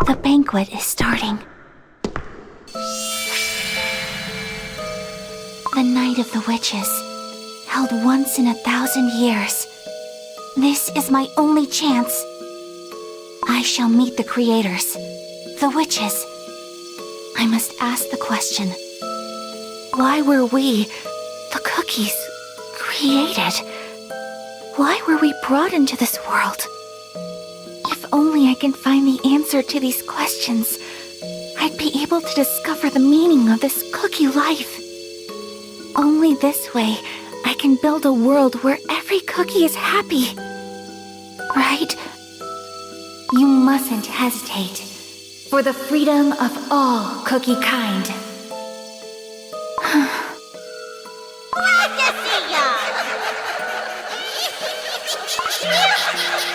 The banquet is starting. The Night of the Witches, held once in 1,000 years. This is my only chance. I shall meet the creators, the witches. I must ask the question, why were we, the cookies, created? Why were we brought into this world? If only I can find the answer to these questions, I'd be able to discover the meaning of this cookie life. Only this way, I can build a world where every cookie is happy. Right? You mustn't hesitate. For the freedom of all cookie kind. Glad to see ya!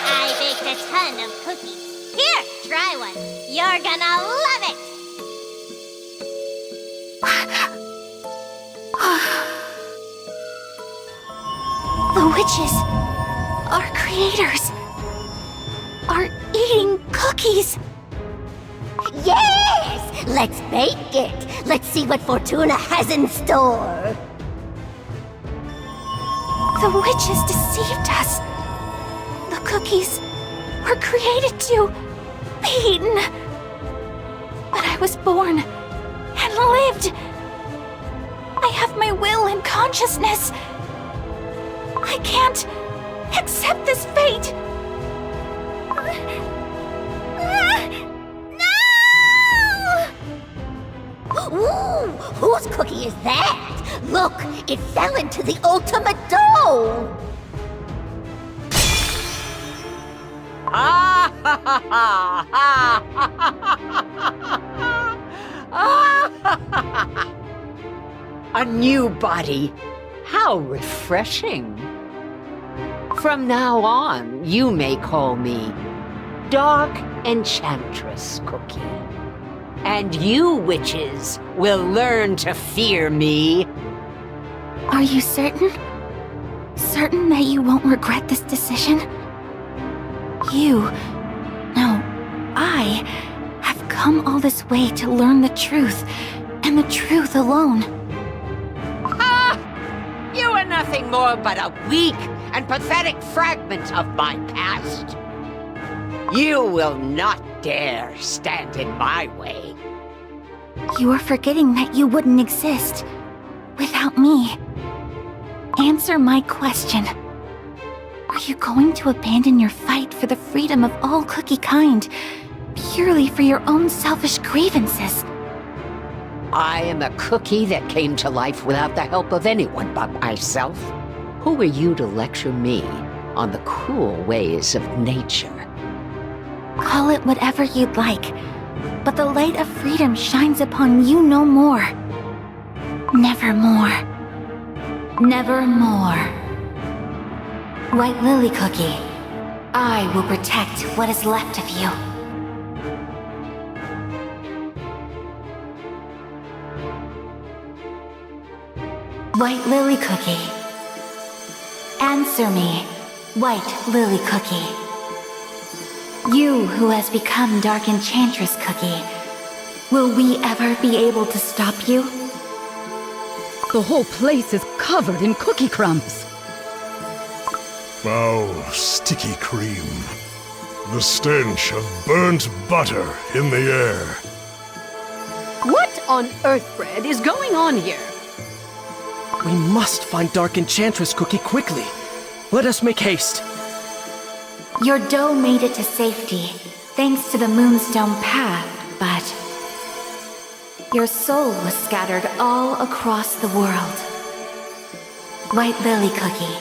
I baked a ton of cookies. Here, try one. You're gonna love it! The witches, our creators, are eating cookies. Yes! Let's bake it! Let's see what Fortuna has in store! The witches deceived us. The cookies were created to be eaten. But I was born and lived. I have my will and consciousness. I can't accept this fate. Ooh, whose cookie is that? Look, it fell into the ultimate dough! A new body. How refreshing. From now on, you may call me Dark Enchantress Cookie. And you, witches, will learn to fear me. Are you certain? Certain that you won't regret this decision? I have come all this way to learn the truth, and the truth alone. Ha! You are nothing more but a weak and pathetic fragment of my past. You will not dare stand in my way. You are forgetting that you wouldn't exist without me. Answer my question. Are you going to abandon your fight for the freedom of all cookie kind, purely for your own selfish grievances? I am a cookie that came to life without the help of anyone but myself. Who are you to lecture me on the cruel ways of nature? Call it whatever you'd like, but the light of freedom shines upon you no more. Nevermore. Nevermore. White Lily Cookie, I will protect what is left of you. White Lily Cookie. Answer me, White Lily Cookie. You who has become Dark Enchantress Cookie, will we ever be able to stop you? The whole place is covered in cookie crumbs. Foul, sticky cream. The stench of burnt butter in the air. What on earth, Fred, is going on here? We must find Dark Enchantress Cookie quickly. Let us make haste. Your dough made it to safety, thanks to the Moonstone path, but your soul was scattered all across the world. White Lily Cookie,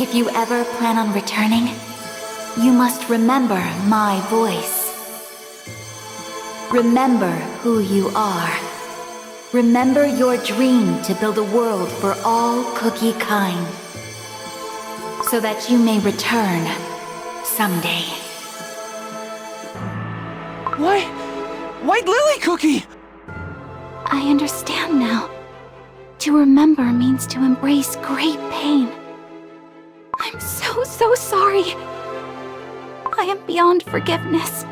if you ever plan on returning, you must remember my voice. Remember who you are. Remember your dream to build a world for all cookie kind, so that you may return someday. Why? White Lily Cookie! I understand now. To remember means to embrace great pain. I'm so sorry. I am beyond forgiveness.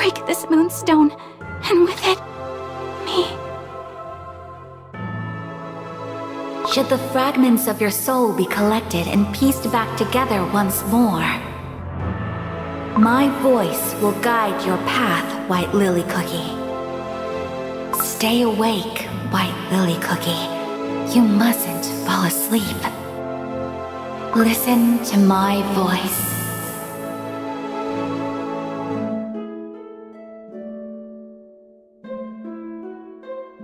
break this moonstone, and with it, me. Should the fragments of your soul be collected and pieced back together once more, my voice will guide your path, White Lily Cookie. Stay awake, White Lily Cookie. You mustn't fall asleep. Listen to my voice.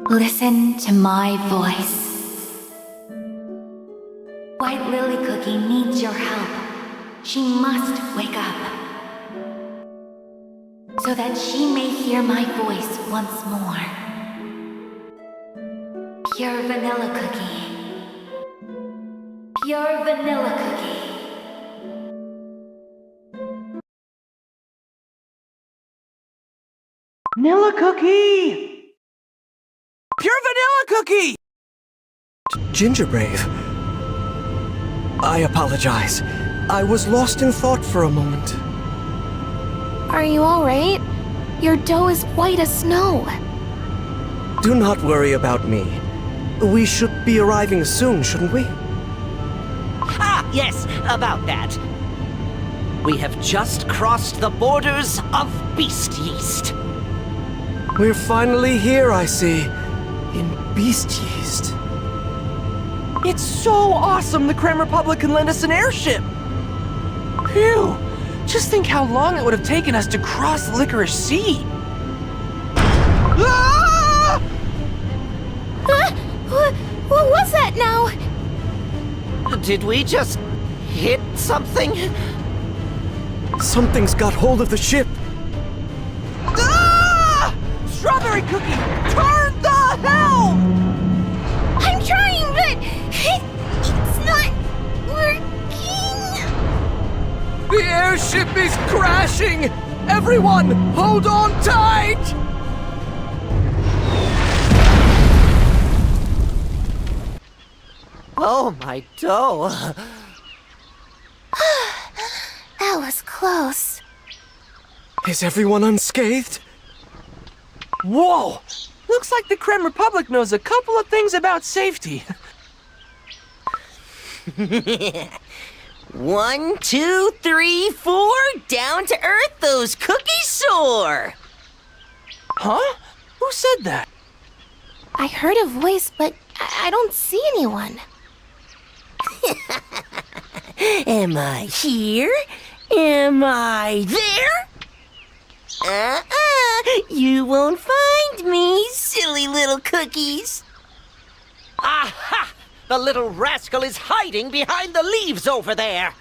Listen to my voice. White Lily Cookie needs your help. She must wake up, so that she may hear my voice once more. Pure vanilla cookie. Pure vanilla cookie. Vanilla cookie! Pure vanilla cookie! Gingerbrave. I apologize. I was lost in thought for a moment. Are you alright? Your dough is white as snow. Do not worry about me. We should be arriving soon, shouldn't we? Ah, yes, about that. We have just crossed the borders of Beast-Yeast. We're finally here, I see. In Beast-Yeast. It's so awesome the Creme Republic can lend us an airship! Phew! Just think how long it would have taken us to cross Licorice Sea! Ah! What was that now? Did we just hit something? Something's got hold of the ship! Ah! Strawberry Cookie! Turn the helm! I'm trying, but it's not working. The airship is crashing! Everyone, hold on tight! Oh, my dough. That was close. Is everyone unscathed? Whoa! Looks like the Creme Republic knows a couple of things about safety. 1, 2, 3, 4, down to earth those cookies soar! Huh? Who said that? I heard a voice, but I don't see anyone. Am I here? Am I there? You won't find me, silly little cookies. Aha! The little rascal is hiding behind the leaves over there.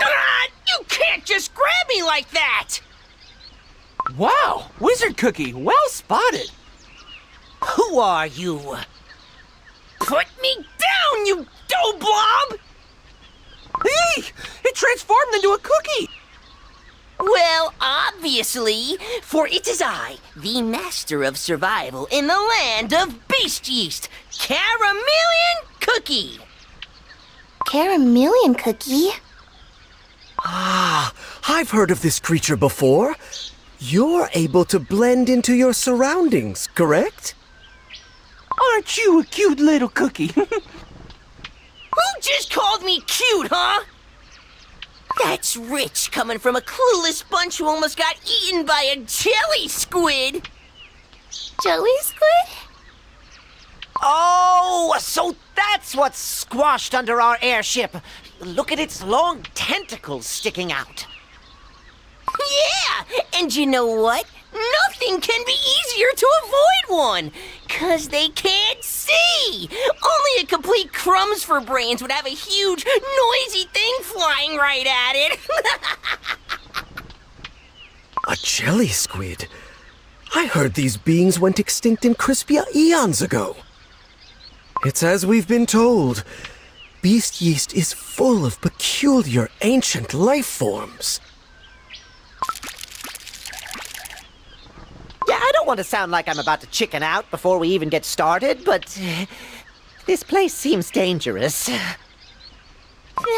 Ah, you can't just grab me like that! Wow! Wizard Cookie, well spotted! Who are you? Put me down, you dough blob! Hey! It transformed into a cookie! Well, obviously, for it is I, the master of survival in the land of Beast-Yeast, Caramelian Cookie! Caramelian Cookie? Ah, I've heard of this creature before. You're able to blend into your surroundings, correct? Aren't you a cute little cookie? Who just called me cute, huh? That's rich coming from a clueless bunch who almost got eaten by a jelly squid. Jelly squid? Oh, so that's what's squashed under our airship. Look at its long tentacles sticking out. Yeah, and you know what? Nothing can be easier to avoid one, 'cause they can't see. Only a complete crumbs for brains would have a huge, noisy thing flying right at it. A jelly squid? I heard these beings went extinct in Crispia eons ago. It's as we've been told. Beast-Yeast is full of peculiar ancient life forms. Yeah, I don't want to sound like I'm about to chicken out before we even get started, but this place seems dangerous.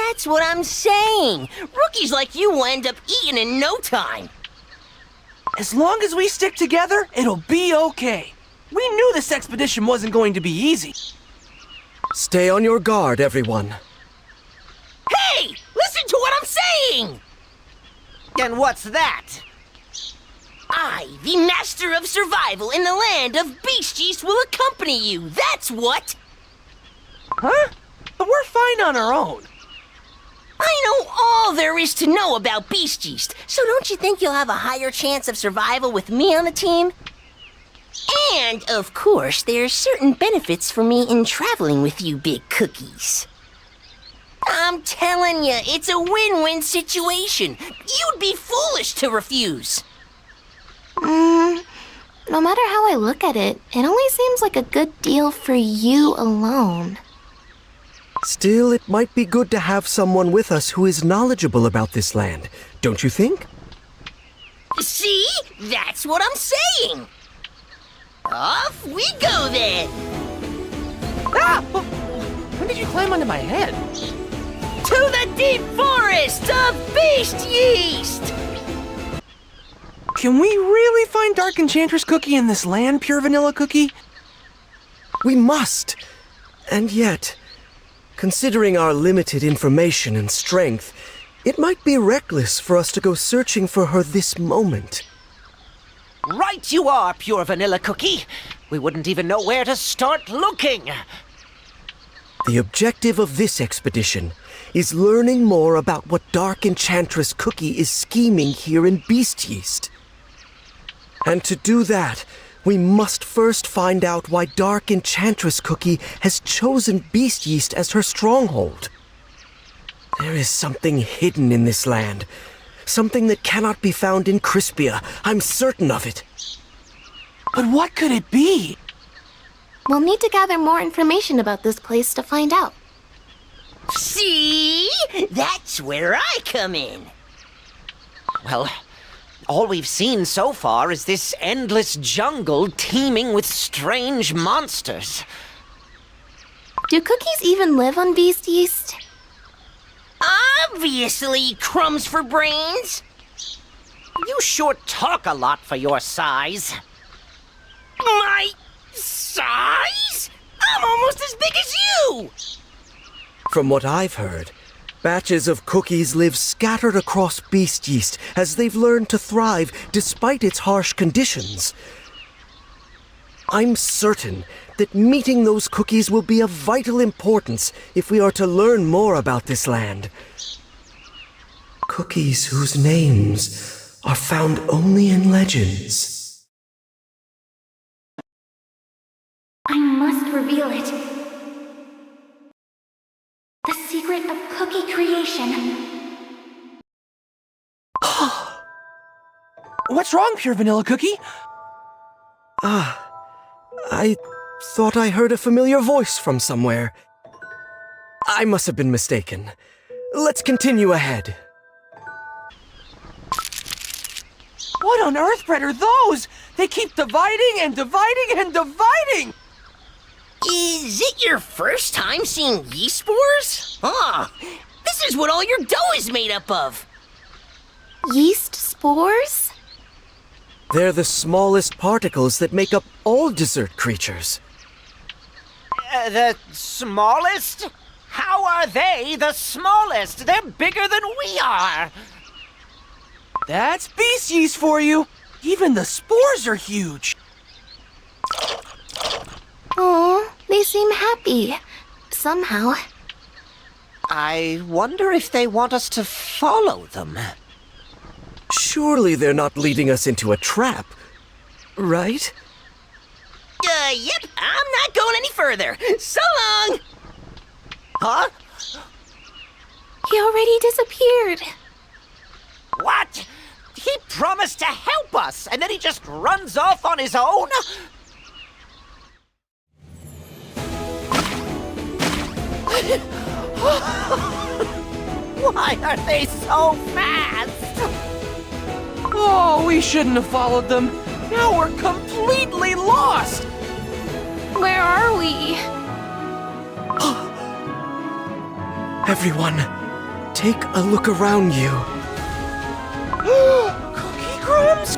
That's what I'm saying. Rookies like you will end up eaten in no time. As long as we stick together, it'll be okay. We knew this expedition wasn't going to be easy. Stay on your guard, everyone. Hey! Listen to what I'm saying! And what's that? I, the master of survival in the land of beasties, will accompany you. That's what! Huh? But we're fine on our own. I know all there is to know about beasties, so don't you think you'll have a higher chance of survival with me on the team? And, of course, there's certain benefits for me in traveling with you big cookies. I'm telling you, it's a win-win situation. You'd be foolish to refuse. No matter how I look at it, it only seems like a good deal for you alone. Still, it might be good to have someone with us who is knowledgeable about this land, don't you think? See? That's what I'm saying. Off we go then. Ah! When did you climb onto my head? To the deep forest of beast yeast! Can we really find Dark Enchantress Cookie in this land, Pure Vanilla Cookie? We must! And yet, considering our limited information and strength, it might be reckless for us to go searching for her this moment. Right you are, Pure Vanilla Cookie. We wouldn't even know where to start looking. The objective of this expedition is learning more about what Dark Enchantress Cookie is scheming here in Beast Yeast. And to do that, we must first find out why Dark Enchantress Cookie has chosen Beast Yeast as her stronghold. There is something hidden in this land. Something that cannot be found in Crispia. I'm certain of it. But what could it be? We'll need to gather more information about this place to find out. See? That's where I come in. Well, all we've seen so far is this endless jungle teeming with strange monsters. Do cookies even live on Beast Yeast? Obviously, crumbs for brains. You sure talk a lot for your size. My size? I'm almost as big as you! From what I've heard, batches of cookies live scattered across Beast Yeast as they've learned to thrive despite its harsh conditions. I'm certain that meeting those cookies will be of vital importance if we are to learn more about this land. Cookies whose names are found only in legends. I must reveal it. The secret of cookie creation. What's wrong, Pure Vanilla Cookie? I thought I heard a familiar voice from somewhere. I must have been mistaken. Let's continue ahead. What on earth, Brett, are those? They keep dividing and dividing and dividing! Is it your first time seeing yeast spores? This is what all your dough is made up of. Yeast spores? They're the smallest particles that make up all dessert creatures. The smallest? How are they the smallest? They're bigger than we are. That's beast yeast for you! Even the spores are huge! Oh, they seem happy. Somehow. I wonder if they want us to follow them. Surely they're not leading us into a trap, right? Yep, I'm not going any further. So long! Huh? He already disappeared. What? He promised to help us, and then he just runs off on his own? Why are they so fast? Oh, we shouldn't have followed them. Now we're completely lost! Where are we? Everyone, take a look around you. Cookie crumbs?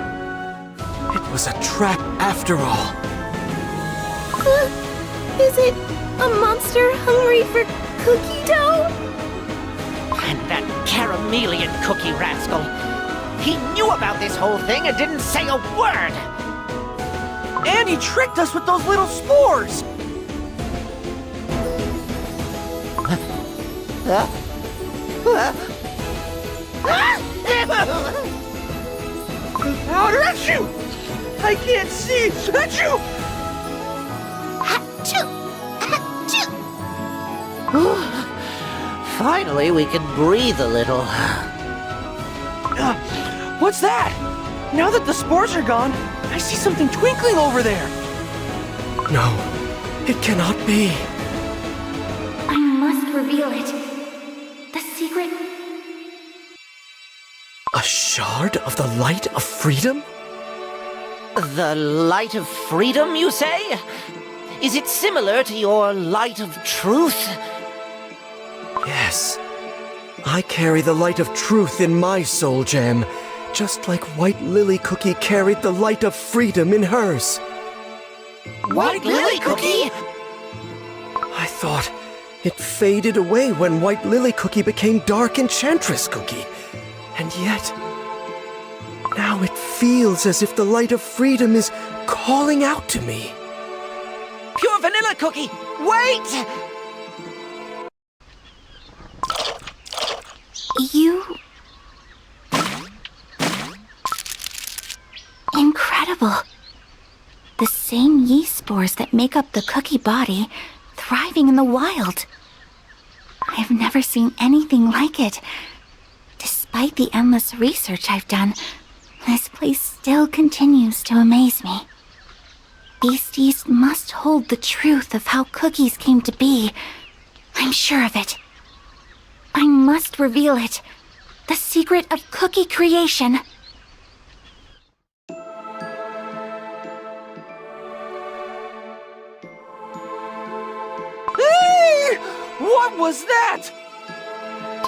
was a trap after all. Is it a monster hungry for cookie dough? And that Caramelian cookie rascal. He knew about this whole thing and didn't say a word. And he tricked us with those little spores! Achoo! I can't see! Achoo! Achoo! Achoo! Finally, we can breathe a little. What's that? Now that the spores are gone, I see something twinkling over there. No, it cannot be. I must reveal it. The secret. A shard of the light of freedom? The light of freedom, you say? Is it similar to your light of truth? Yes. I carry the light of truth in my soul gem, just like White Lily Cookie carried the light of freedom in hers. White Lily Cookie? I thought it faded away when White Lily Cookie became Dark Enchantress Cookie. And yet, now it feels as if the light of freedom is calling out to me. Pure vanilla cookie! Wait! You... Incredible. The same yeast spores that make up the cookie body, thriving in the wild. I've never seen anything like it. Despite the endless research I've done, this place still continues to amaze me. Beasties must hold the truth of how cookies came to be. I'm sure of it. I must reveal it. The secret of cookie creation. Hey! What was that?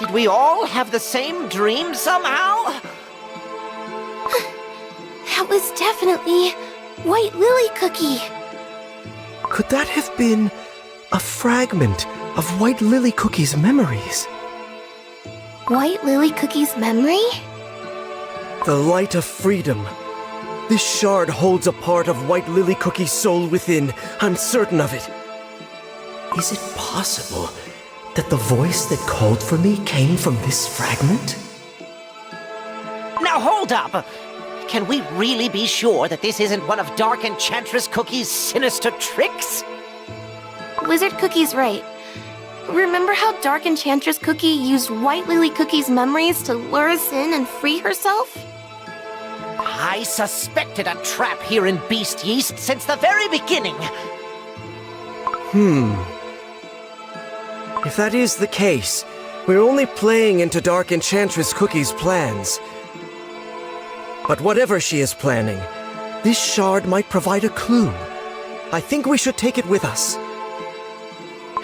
Did we all have the same dream somehow? That was definitely White Lily Cookie. Could that have been a fragment of White Lily Cookie's memories? White Lily Cookie's memory? The light of freedom. This shard holds a part of White Lily Cookie's soul within. I'm certain of it. Is it possible that the voice that called for me came from this fragment? Now hold up! Can we really be sure that this isn't one of Dark Enchantress Cookie's sinister tricks? Wizard Cookie's right. Remember how Dark Enchantress Cookie used White Lily Cookie's memories to lure us in and free herself? I suspected a trap here in Beast Yeast since the very beginning. If that is the case, we're only playing into Dark Enchantress Cookie's plans. But whatever she is planning, this shard might provide a clue. I think we should take it with us.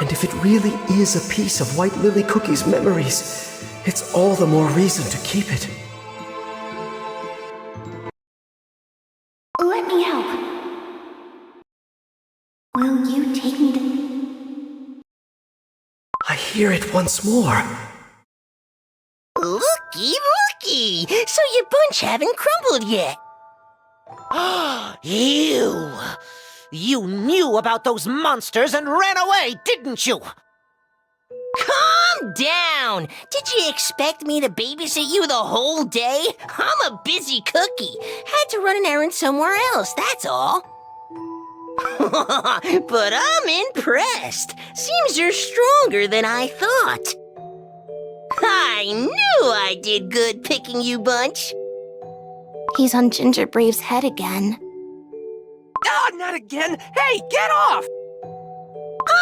And if it really is a piece of White Lily Cookie's memories, it's all the more reason to keep it. Let me help. Will you take me to... I hear it once more. Looky, looky! So your bunch haven't crumbled yet. You knew about those monsters and ran away, didn't you? Calm down! Did you expect me to babysit you the whole day? I'm a busy cookie. Had to run an errand somewhere else, that's all. But I'm impressed. Seems you're stronger than I thought. I knew I did good picking you, Bunch. He's on Ginger Brave's head again. Ah, not again! Hey, get off!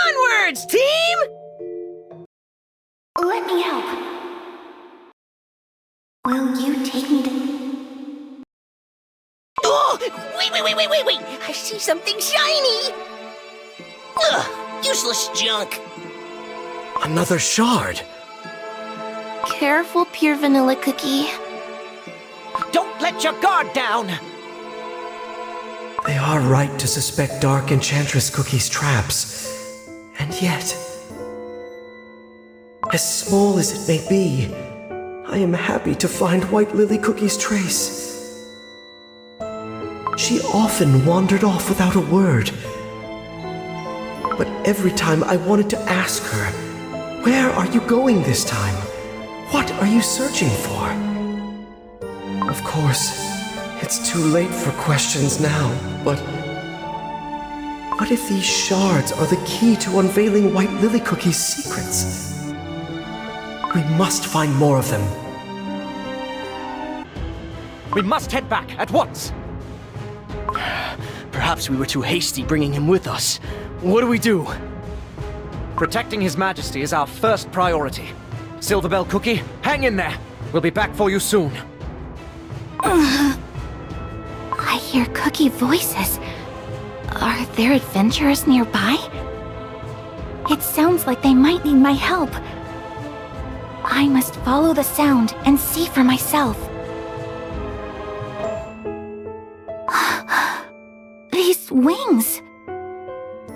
Onwards, team! Let me help. Will you take me to... Oh, wait! I see something shiny! Ugh, useless junk. Another shard. Careful, Pure Vanilla Cookie. Don't let your guard down! They are right to suspect Dark Enchantress Cookie's traps. And yet, as small as it may be, I am happy to find White Lily Cookie's trace. She often wandered off without a word. But every time I wanted to ask her, "Where are you going this time? What are you searching for?" Of course, it's too late for questions now, but what if these shards are the key to unveiling White Lily Cookie's secrets? We must find more of them. We must head back at once. Perhaps we were too hasty bringing him with us. What do we do? Protecting His Majesty is our first priority. Silverbell Cookie, hang in there. We'll be back for you soon. I hear Cookie voices. Are there adventurers nearby? It sounds like they might need my help. I must follow the sound and see for myself. These wings!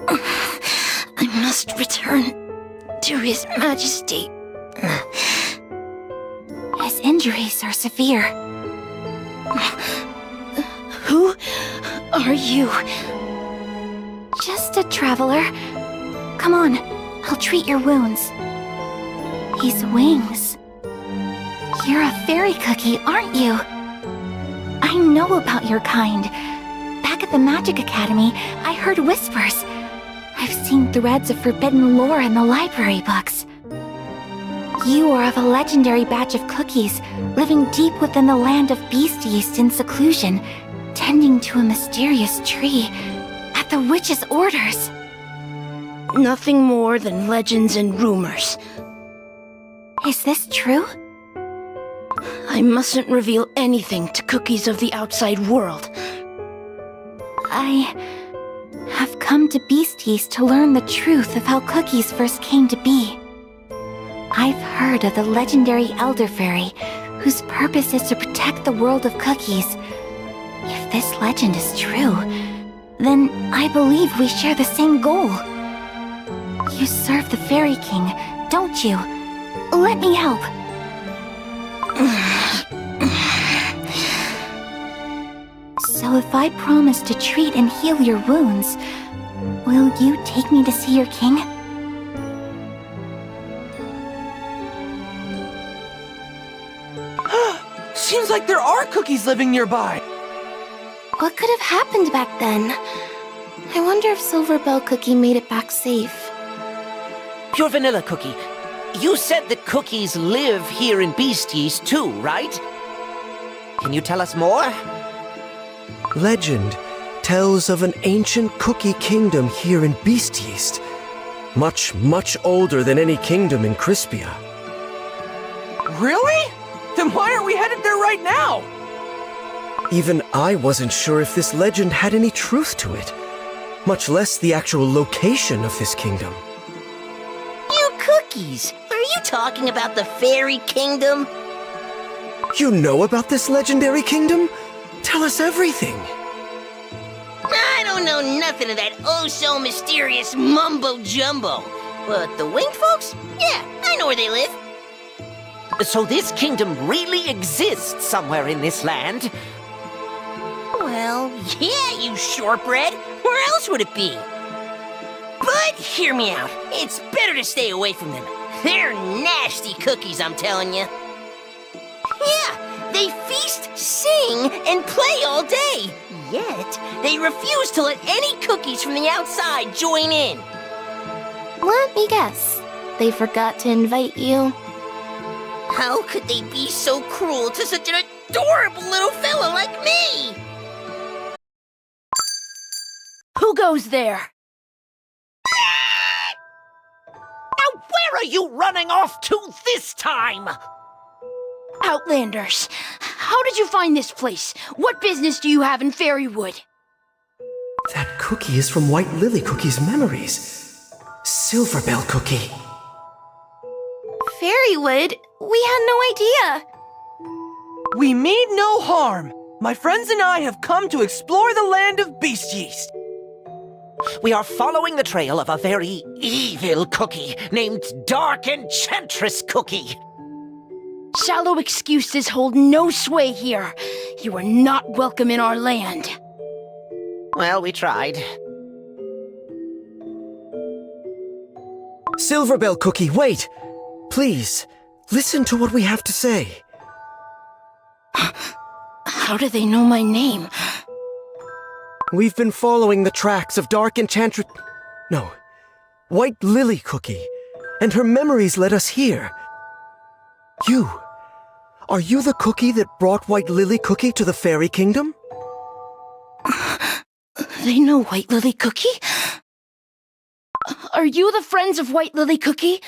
I must return to His Majesty. His injuries are severe. Who are you? Just a traveler. Come on, I'll treat your wounds. These wings. You're a fairy cookie, aren't you? I know about your kind. Back at the Magic Academy, I heard whispers. I've seen threads of forbidden lore in the library books. You are of a legendary batch of cookies, living deep within the land of Beast-Yeast in seclusion, tending to a mysterious tree, at the witch's orders. Nothing more than legends and rumors. Is this true? I mustn't reveal anything to cookies of the outside world. I have come to Beast-Yeast to learn the truth of how cookies first came to be. I've heard of the legendary Elder Fairy, whose purpose is to protect the world of cookies. If this legend is true, then I believe we share the same goal. You serve the Fairy King, don't you? Let me help. So if I promise to treat and heal your wounds, will you take me to see your king? Seems like there are cookies living nearby. What could have happened back then? I wonder if Silverbell Cookie made it back safe. Pure Vanilla Cookie, you said that cookies live here in Beast-Yeast too, right? Can you tell us more? Legend tells of an ancient cookie kingdom here in Beast-Yeast. Much, much older than any kingdom in Crispia. Really? Then why aren't we headed there right now? Even I wasn't sure if this legend had any truth to it, much less the actual location of this kingdom. You cookies! Are you talking about the Fairy Kingdom? You know about this legendary kingdom? Tell us everything. I don't know nothing of that oh-so-mysterious mumbo-jumbo. But the winged folks? Yeah, I know where they live. So this kingdom really exists somewhere in this land? Well, yeah, you shortbread. Where else would it be? But hear me out. It's better to stay away from them. They're nasty cookies, I'm telling you. Yeah, they feast, sing, and play all day. Yet, they refuse to let any cookies from the outside join in. Let me guess. They forgot to invite you. How could they be so cruel to such an adorable little fella like me? Who goes there? Now where are you running off to this time? Outlanders. How did you find this place? What business do you have in Fairywood? That cookie is from White Lily Cookie's memories. Silverbell Cookie. Fairywood? We had no idea. We mean no harm. My friends and I have come to explore the land of Beast-yeast. We are following the trail of a very evil cookie named Dark Enchantress Cookie. Shallow excuses hold no sway here. You are not welcome in our land. Well, we tried. Silverbell Cookie, wait! Please, listen to what we have to say. How do they know my name? We've been following the tracks of Dark Enchantress... No, White Lily Cookie, and her memories led us here. You. Are you the cookie that brought White Lily Cookie to the Fairy Kingdom? They know White Lily Cookie? Are you the friends of White Lily Cookie?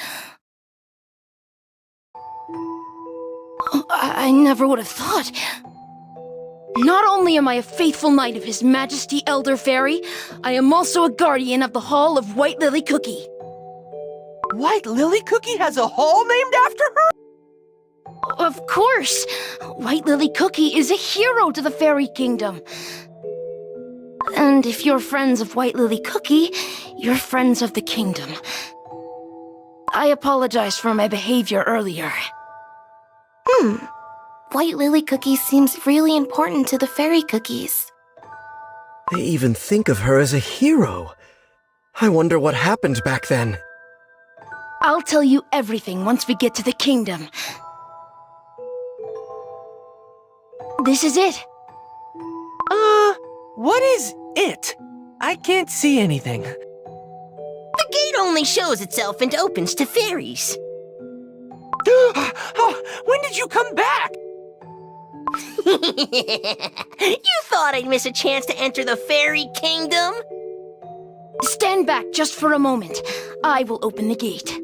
I never would have thought. Not only am I a faithful knight of His Majesty Elder Fairy, I am also a guardian of the Hall of White Lily Cookie. White Lily Cookie has a hall named after her? Of course! White Lily Cookie is a hero to the Fairy Kingdom. And if you're friends of White Lily Cookie, you're friends of the kingdom. I apologize for my behavior earlier. White Lily Cookie seems really important to the fairy cookies. They even think of her as a hero. I wonder what happened back then. I'll tell you everything once we get to the kingdom. This is it. What is it? I can't see anything. The gate only shows itself and opens to fairies. Oh, when did you come back? You thought I'd miss a chance to enter the fairy kingdom? Stand back just for a moment. I will open the gate.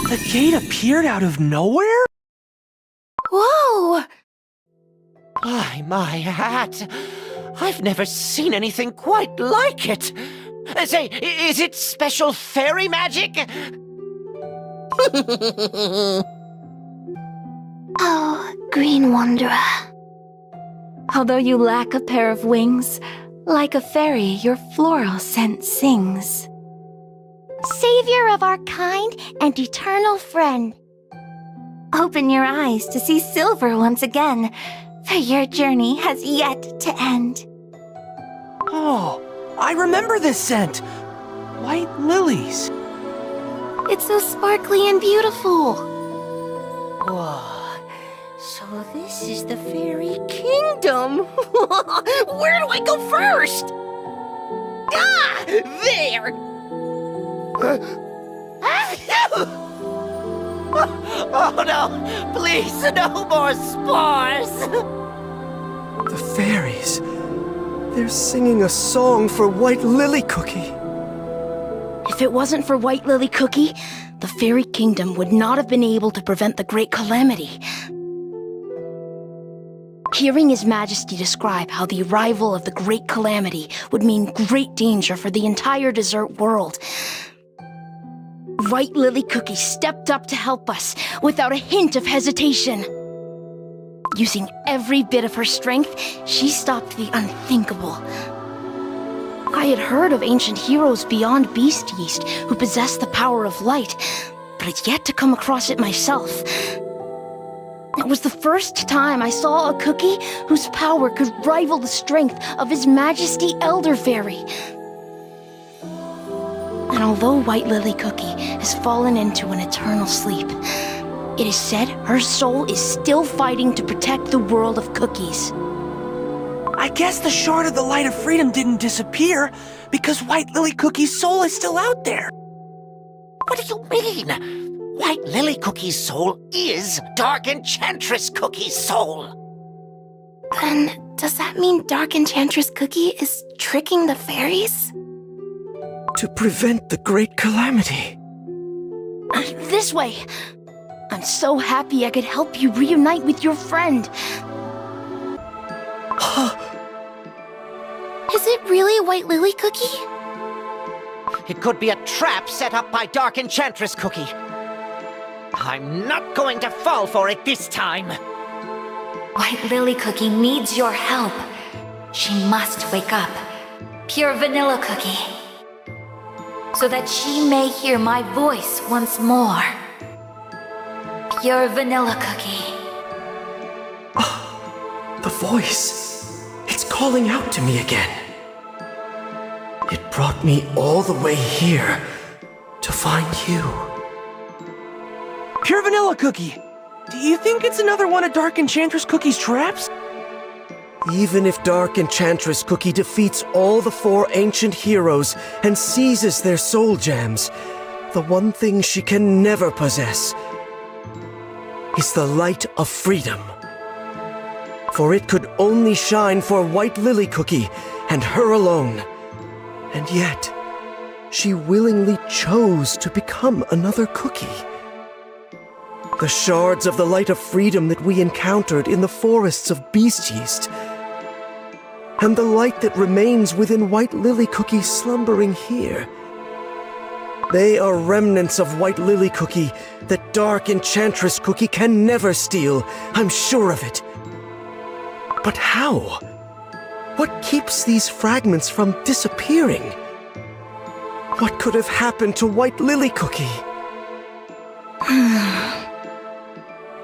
The gate appeared out of nowhere? Whoa! My hat. I've never seen anything quite like it. Say, is it special fairy magic? Oh, Green Wanderer. Although you lack a pair of wings, like a fairy, your floral scent sings. Savior of our kind and eternal friend. Open your eyes to see silver once again, for your journey has yet to end. Oh, I remember this scent. White lilies. It's so sparkly and beautiful. Whoa. So this is the fairy kingdom. Where do I go first? Ah! There! Oh no! Please, no more spores! The fairies. They're singing a song for White Lily Cookie. If it wasn't for White Lily Cookie, the Fairy Kingdom would not have been able to prevent the Great Calamity. Hearing His Majesty describe how the arrival of the Great Calamity would mean great danger for the entire desert world, White Lily Cookie stepped up to help us without a hint of hesitation. Using every bit of her strength, she stopped the unthinkable. I had heard of ancient heroes beyond Beast-yeast who possessed the power of light, but had yet to come across it myself. It was the first time I saw a cookie whose power could rival the strength of His Majesty Elder Fairy. And although White Lily Cookie has fallen into an eternal sleep, it is said her soul is still fighting to protect the world of cookies. I guess the Shard of the Light of Freedom didn't disappear because White Lily Cookie's soul is still out there. What do you mean? White Lily Cookie's soul is Dark Enchantress Cookie's soul. Then, does that mean Dark Enchantress Cookie is tricking the fairies? To prevent the Great Calamity. This way! I'm so happy I could help you reunite with your friend. Is it really White Lily Cookie? It could be a trap set up by Dark Enchantress Cookie. I'm not going to fall for it this time. White Lily Cookie needs your help. She must wake up. Pure Vanilla Cookie. So that she may hear my voice once more. Pure Vanilla Cookie. The voice. It's calling out to me again. It brought me all the way here to find you. Pure Vanilla Cookie! Do you think it's another one of Dark Enchantress Cookie's traps? Even if Dark Enchantress Cookie defeats all the 4 ancient heroes and seizes their soul gems, the one thing she can never possess is the light of freedom. For it could only shine for White Lily Cookie and her alone. And yet, she willingly chose to become another cookie. The shards of the light of freedom that we encountered in the forests of Beast-Yeast, and the light that remains within White Lily Cookie slumbering here. They are remnants of White Lily Cookie that Dark Enchantress Cookie can never steal, I'm sure of it. But how? What keeps these fragments from disappearing? What could have happened to White Lily Cookie?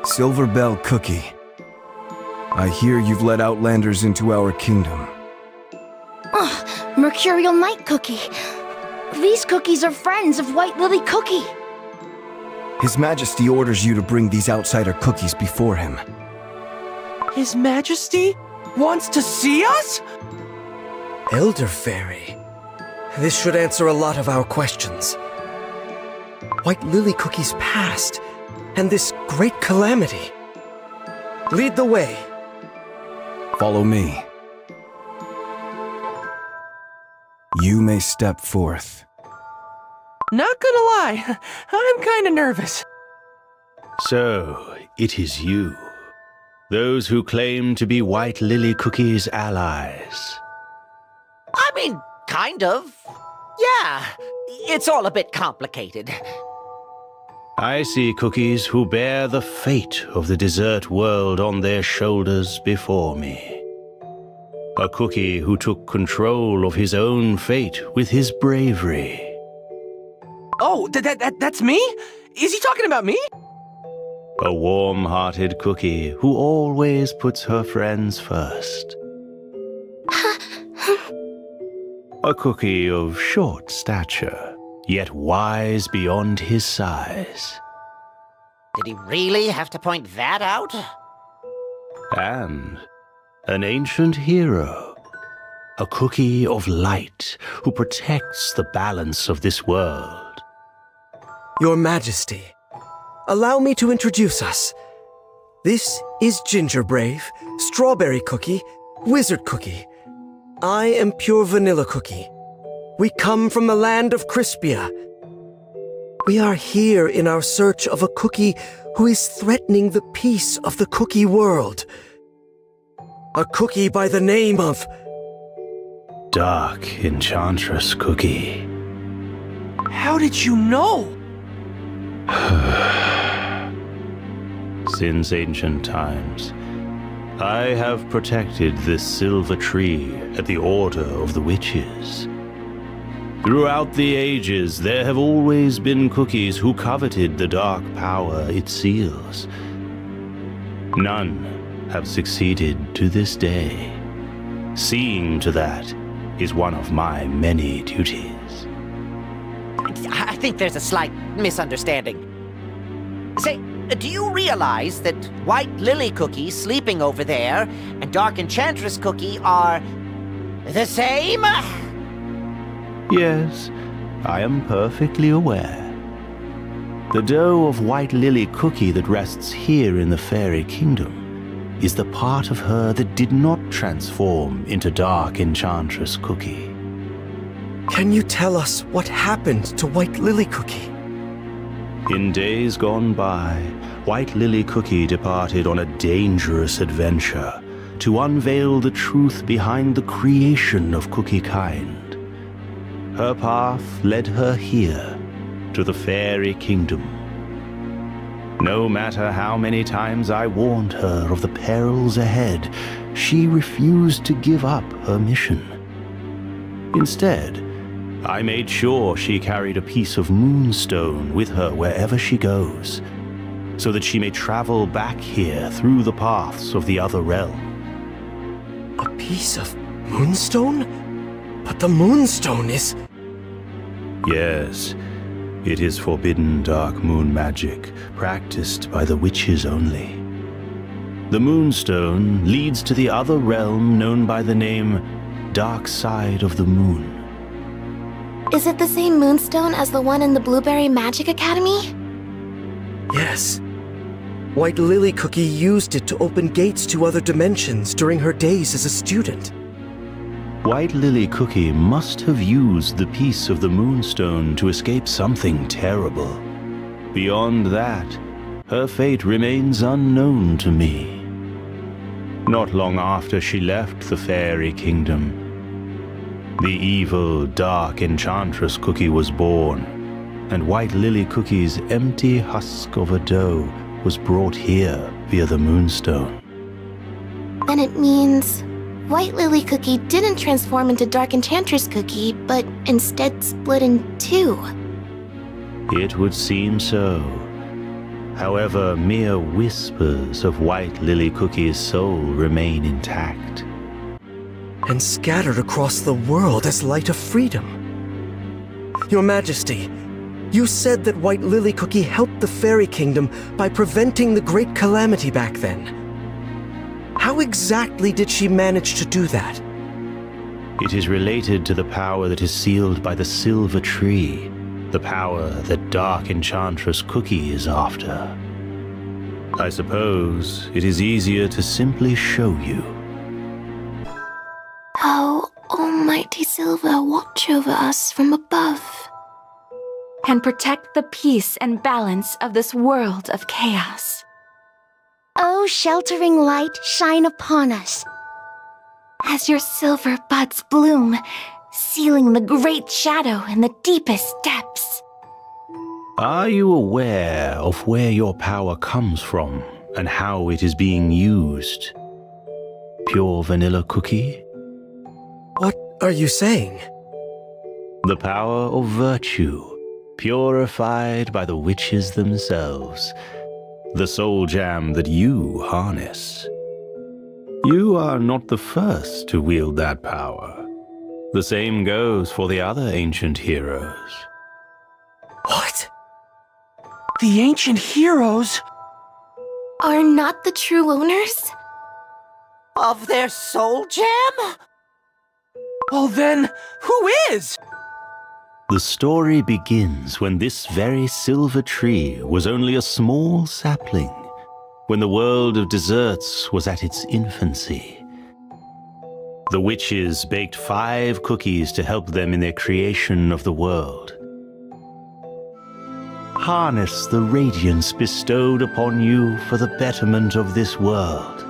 Silver Bell Cookie. I hear you've let outlanders into our kingdom. Mercurial Night Cookie. These cookies are friends of White Lily Cookie. His Majesty orders you to bring these outsider cookies before him. His Majesty wants to see us? Elder Fairy. This should answer a lot of our questions. White Lily Cookie's past, and this great calamity. Lead the way. Follow me. You may step forth. Not gonna lie, I'm kinda nervous. So, it is you. Those who claim to be White Lily Cookie's allies. I mean, kind of. Yeah, it's all a bit complicated. I see cookies who bear the fate of the dessert world on their shoulders before me. A cookie who took control of his own fate with his bravery. Oh, that's me? Is he talking about me? A warm-hearted cookie who always puts her friends first. A cookie of short stature, yet wise beyond his size. Did he really have to point that out? And an ancient hero. A cookie of light who protects the balance of this world. Your Majesty, allow me to introduce us. This is Ginger Brave, Strawberry Cookie, Wizard Cookie. I am Pure Vanilla Cookie. We come from the land of Crispia. We are here in our search of a cookie who is threatening the peace of the cookie world. A cookie by the name of... Dark Enchantress Cookie. How did you know? Since ancient times, I have protected this silver tree at the order of the witches. Throughout the ages, there have always been cookies who coveted the dark power it seals. None have succeeded to this day. Seeing to that is one of my many duties. I think there's a slight misunderstanding. Say, do you realize that White Lily Cookie sleeping over there and Dark Enchantress Cookie are the same? Yes, I am perfectly aware. The dough of White Lily Cookie that rests here in the Fairy Kingdom is the part of her that did not transform into Dark Enchantress Cookie. Can you tell us what happened to White Lily Cookie? In days gone by, White Lily Cookie departed on a dangerous adventure to unveil the truth behind the creation of Cookie Kind. Her path led her here, to the Fairy Kingdom. No matter how many times I warned her of the perils ahead, she refused to give up her mission. Instead, I made sure she carried a piece of moonstone with her wherever she goes, so that she may travel back here through the paths of the other realm. A piece of moonstone? But the moonstone is... Yes, it is forbidden dark moon magic, practiced by the witches only. The moonstone leads to the other realm known by the name Dark Side of the Moon. Is it the same moonstone as the one in the Blueberry Magic Academy? Yes. White Lily Cookie used it to open gates to other dimensions during her days as a student. White Lily Cookie must have used the piece of the moonstone to escape something terrible. Beyond that, her fate remains unknown to me. Not long after she left the Fairy Kingdom, the evil, dark Enchantress Cookie was born, and White Lily Cookie's empty husk of a dough was brought here via the moonstone. Then it means White Lily Cookie didn't transform into Dark Enchantress Cookie, but instead split in two. It would seem so. However, mere whispers of White Lily Cookie's soul remain intact. And scattered across the world as light of freedom. Your Majesty, you said that White Lily Cookie helped the Fairy Kingdom by preventing the Great Calamity back then. How exactly did she manage to do that? It is related to the power that is sealed by the Silver Tree, the power that Dark Enchantress Cookie is after. I suppose it is easier to simply show you. Oh, Almighty Silver, watch over us from above. And protect the peace and balance of this world of chaos. Oh, sheltering light, shine upon us. As your silver buds bloom, sealing the great shadow in the deepest depths. Are you aware of where your power comes from and how it is being used? Pure vanilla cookie? What are you saying? The power of virtue, purified by the witches themselves. The soul jam that you harness. You are not the first to wield that power. The same goes for the other ancient heroes. What? The ancient heroes? Are not the true owners? Of their soul jam? Well then, who is? The story begins when this very silver tree was only a small sapling, when the world of desserts was at its infancy. The witches baked 5 cookies to help them in their creation of the world. Harness the radiance bestowed upon you for the betterment of this world.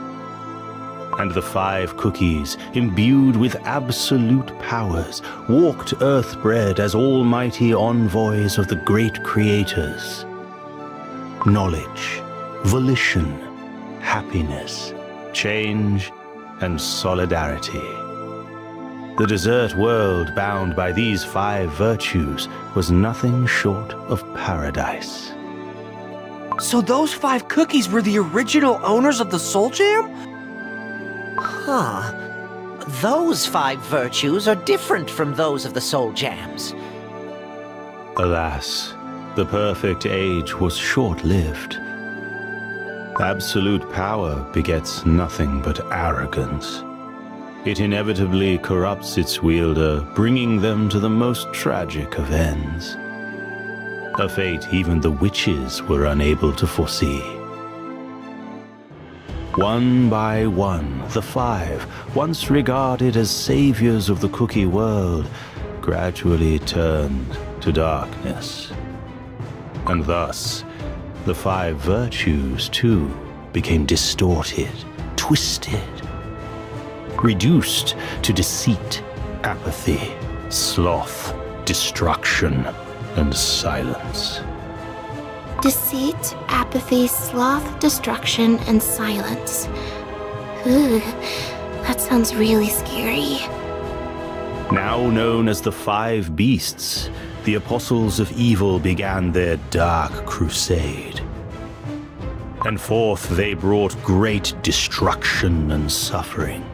And the 5 cookies, imbued with absolute powers, walked earthbred as almighty envoys of the great creators. Knowledge, volition, happiness, change, and solidarity. The dessert world bound by these 5 virtues was nothing short of paradise. So those 5 cookies were the original owners of the Soul Jam? Huh. Those 5 virtues are different from those of the soul jams. Alas, the perfect age was short-lived. Absolute power begets nothing but arrogance. It inevitably corrupts its wielder, bringing them to the most tragic of ends. A fate even the witches were unable to foresee. One by one, the 5, once regarded as saviors of the cookie world, gradually turned to darkness. And thus, the 5 virtues, too, became distorted, twisted, reduced to deceit, apathy, sloth, destruction, and silence. Deceit, apathy, sloth, destruction, and silence. Ugh, that sounds really scary. Now known as the Five Beasts, the Apostles of Evil began their dark crusade. And forth they brought great destruction and suffering.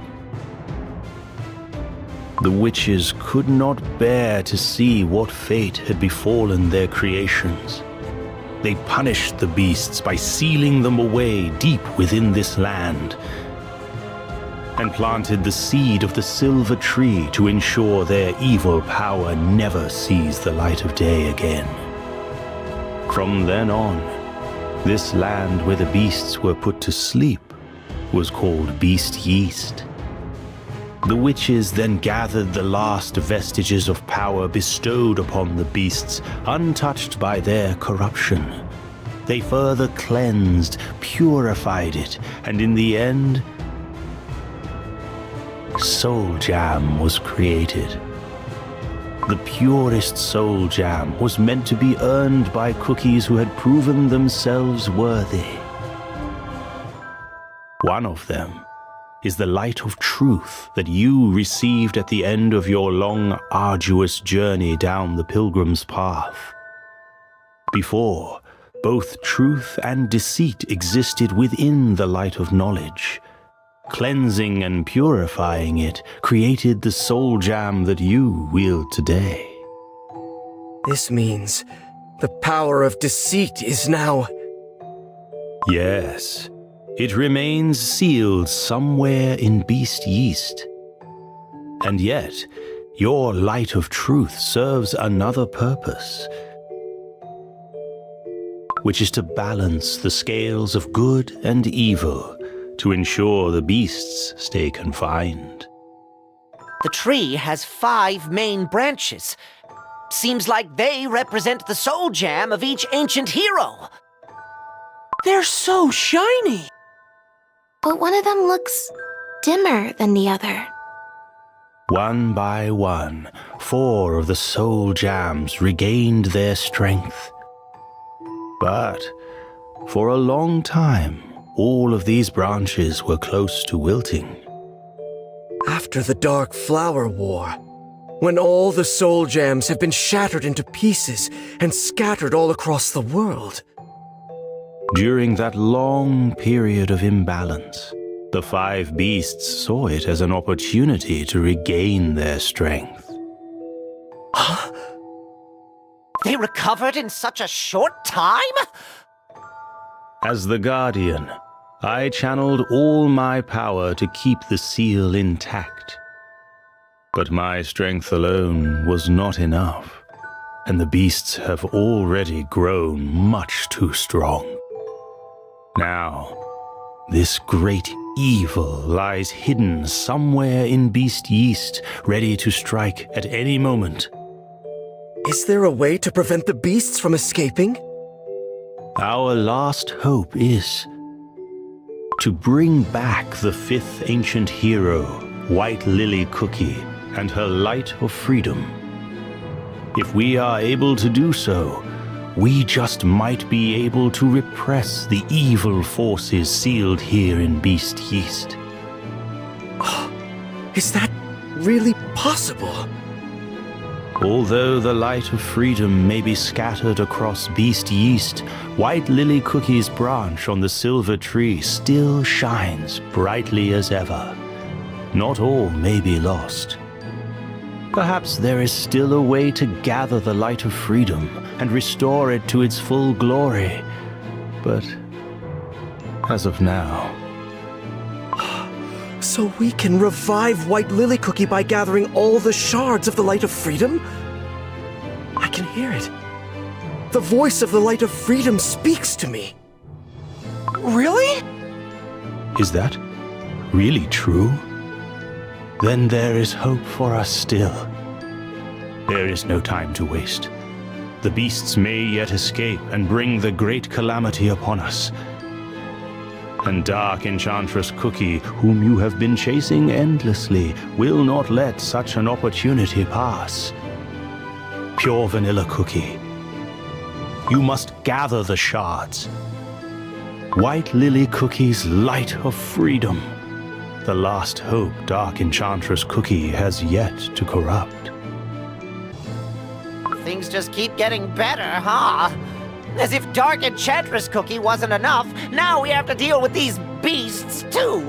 The witches could not bear to see what fate had befallen their creations. They punished the beasts by sealing them away deep within this land, and planted the seed of the silver tree to ensure their evil power never sees the light of day again. From then on, this land where the beasts were put to sleep was called Beast-Yeast. The witches then gathered the last vestiges of power bestowed upon the beasts, untouched by their corruption. They further cleansed, purified it, and in the end, Soul Jam was created. The purest Soul Jam was meant to be earned by cookies who had proven themselves worthy. One of them is the light of truth that you received at the end of your long, arduous journey down the pilgrim's path. Before, both truth and deceit existed within the light of knowledge. Cleansing and purifying it created the soul jam that you wield today. This means the power of deceit is now... Yes, it remains sealed somewhere in Beast-Yeast. And yet, your light of truth serves another purpose, which is to balance the scales of good and evil, to ensure the beasts stay confined. The tree has 5 main branches. Seems like they represent the soul jam of each ancient hero. They're so shiny! But one of them looks dimmer than the other. One by one, 4 of the soul jams regained their strength. But for a long time, all of these branches were close to wilting. After the Dark Flower War, when all the soul jams have been shattered into pieces and scattered all across the world. During that long period of imbalance, the 5 beasts saw it as an opportunity to regain their strength. Huh? They recovered in such a short time? As the Guardian, I channeled all my power to keep the seal intact. But my strength alone was not enough, and the beasts have already grown much too strong. Now, this great evil lies hidden somewhere in Beast-Yeast, ready to strike at any moment. Is there a way to prevent the beasts from escaping? Our last hope is to bring back the 5th ancient hero, White Lily Cookie, and her light of freedom. If we are able to do so, we just might be able to repress the evil forces sealed here in Beast-Yeast. Is that really possible? Although the light of freedom may be scattered across Beast-Yeast, White Lily Cookie's branch on the silver tree still shines brightly as ever. Not all may be lost. Perhaps there is still a way to gather the light of freedom and restore it to its full glory. But as of now... So we can revive White Lily Cookie by gathering all the shards of the Light of Freedom? I can hear it. The voice of the Light of Freedom speaks to me. Really? Is that really true? Then there is hope for us still. There is no time to waste. The beasts may yet escape and bring the great calamity upon us. And Dark Enchantress Cookie, whom you have been chasing endlessly, will not let such an opportunity pass. Pure Vanilla Cookie, you must gather the shards. White Lily Cookie's light of freedom. The last hope Dark Enchantress Cookie has yet to corrupt. Things just keep getting better, huh? As if Dark Enchantress Cookie wasn't enough, now we have to deal with these beasts, too.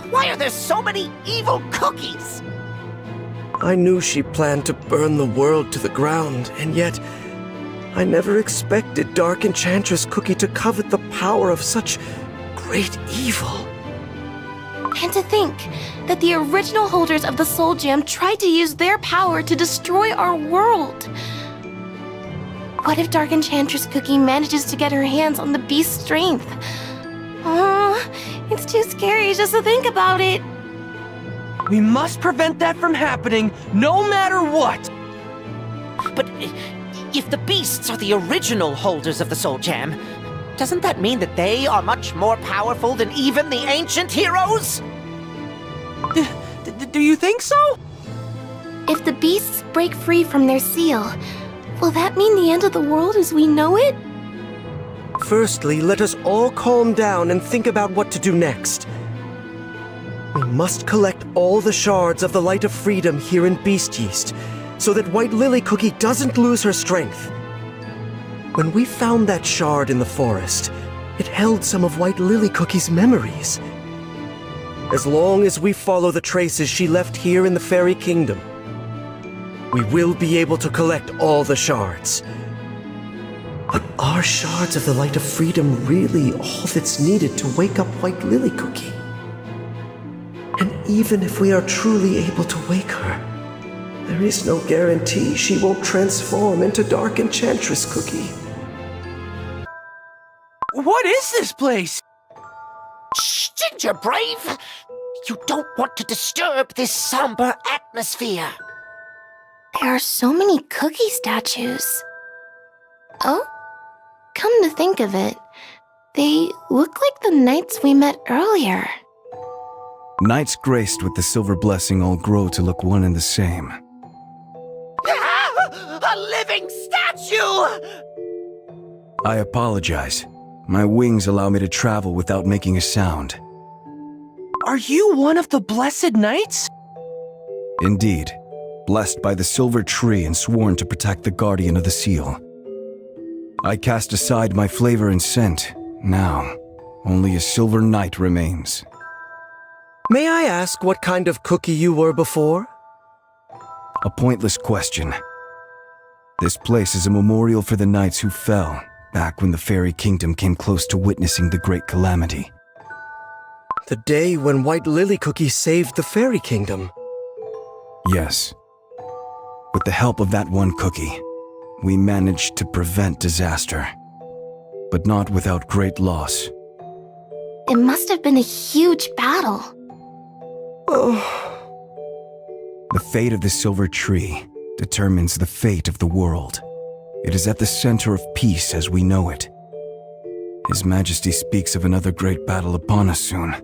Why are there so many evil cookies? I knew she planned to burn the world to the ground, and yet I never expected Dark Enchantress Cookie to covet the power of such great evil. And to think that the original holders of the Soul Gem tried to use their power to destroy our world. What if Dark Enchantress Cookie manages to get her hands on the beast's strength? Oh, it's too scary just to think about it. We must prevent that from happening, no matter what! But if the beasts are the original holders of the Soul Gem, doesn't that mean that they are much more powerful than even the ancient heroes? Do you think so? If the beasts break free from their seal, will that mean the end of the world as we know it? Firstly, let us all calm down and think about what to do next. We must collect all the shards of the Light of Freedom here in Beastyeast, so that White Lily Cookie doesn't lose her strength. When we found that shard in the forest, it held some of White Lily Cookie's memories. As long as we follow the traces she left here in the Fairy Kingdom, we will be able to collect all the shards. But are shards of the Light of Freedom really all that's needed to wake up White Lily Cookie? And even if we are truly able to wake her, there is no guarantee she won't transform into Dark Enchantress Cookie. What is this place? Shh, Ginger Brave! You don't want to disturb this somber atmosphere. There are so many cookie statues. Oh? Come to think of it, they look like the knights we met earlier. Knights graced with the silver blessing all grow to look one and the same. A living statue! I apologize. My wings allow me to travel without making a sound. Are you one of the Blessed Knights? Indeed, blessed by the silver tree and sworn to protect the guardian of the seal. I cast aside my flavor and scent. Now, only a silver knight remains. May I ask what kind of cookie you were before? A pointless question. This place is a memorial for the knights who fell back when the Fairy Kingdom came close to witnessing the Great Calamity. The day when White Lily Cookie saved the Fairy Kingdom. Yes. With the help of that one cookie, we managed to prevent disaster. But not without great loss. It must have been a huge battle. The fate of the silver tree determines the fate of the world. It is at the center of peace as we know it. His Majesty speaks of another great battle upon us soon.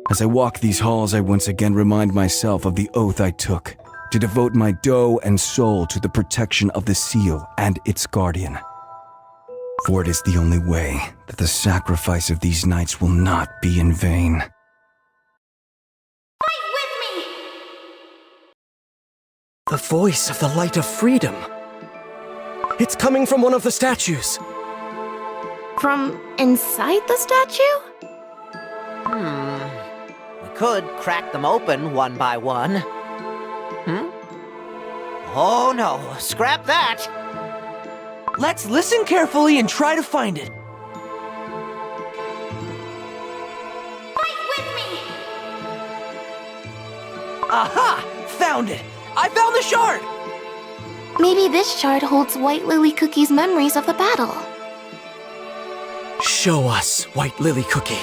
As I walk these halls, I once again remind myself of the oath I took to devote my dough and soul to the protection of the seal and its guardian. For it is the only way that the sacrifice of these knights will not be in vain. The voice of the Light of Freedom. It's coming from one of the statues. From inside the statue? We could crack them open one by one. Oh no, scrap that! Let's listen carefully and try to find it. Aha! Found it! I found the shard! Maybe this shard holds White Lily Cookie's memories of the battle. Show us, White Lily Cookie.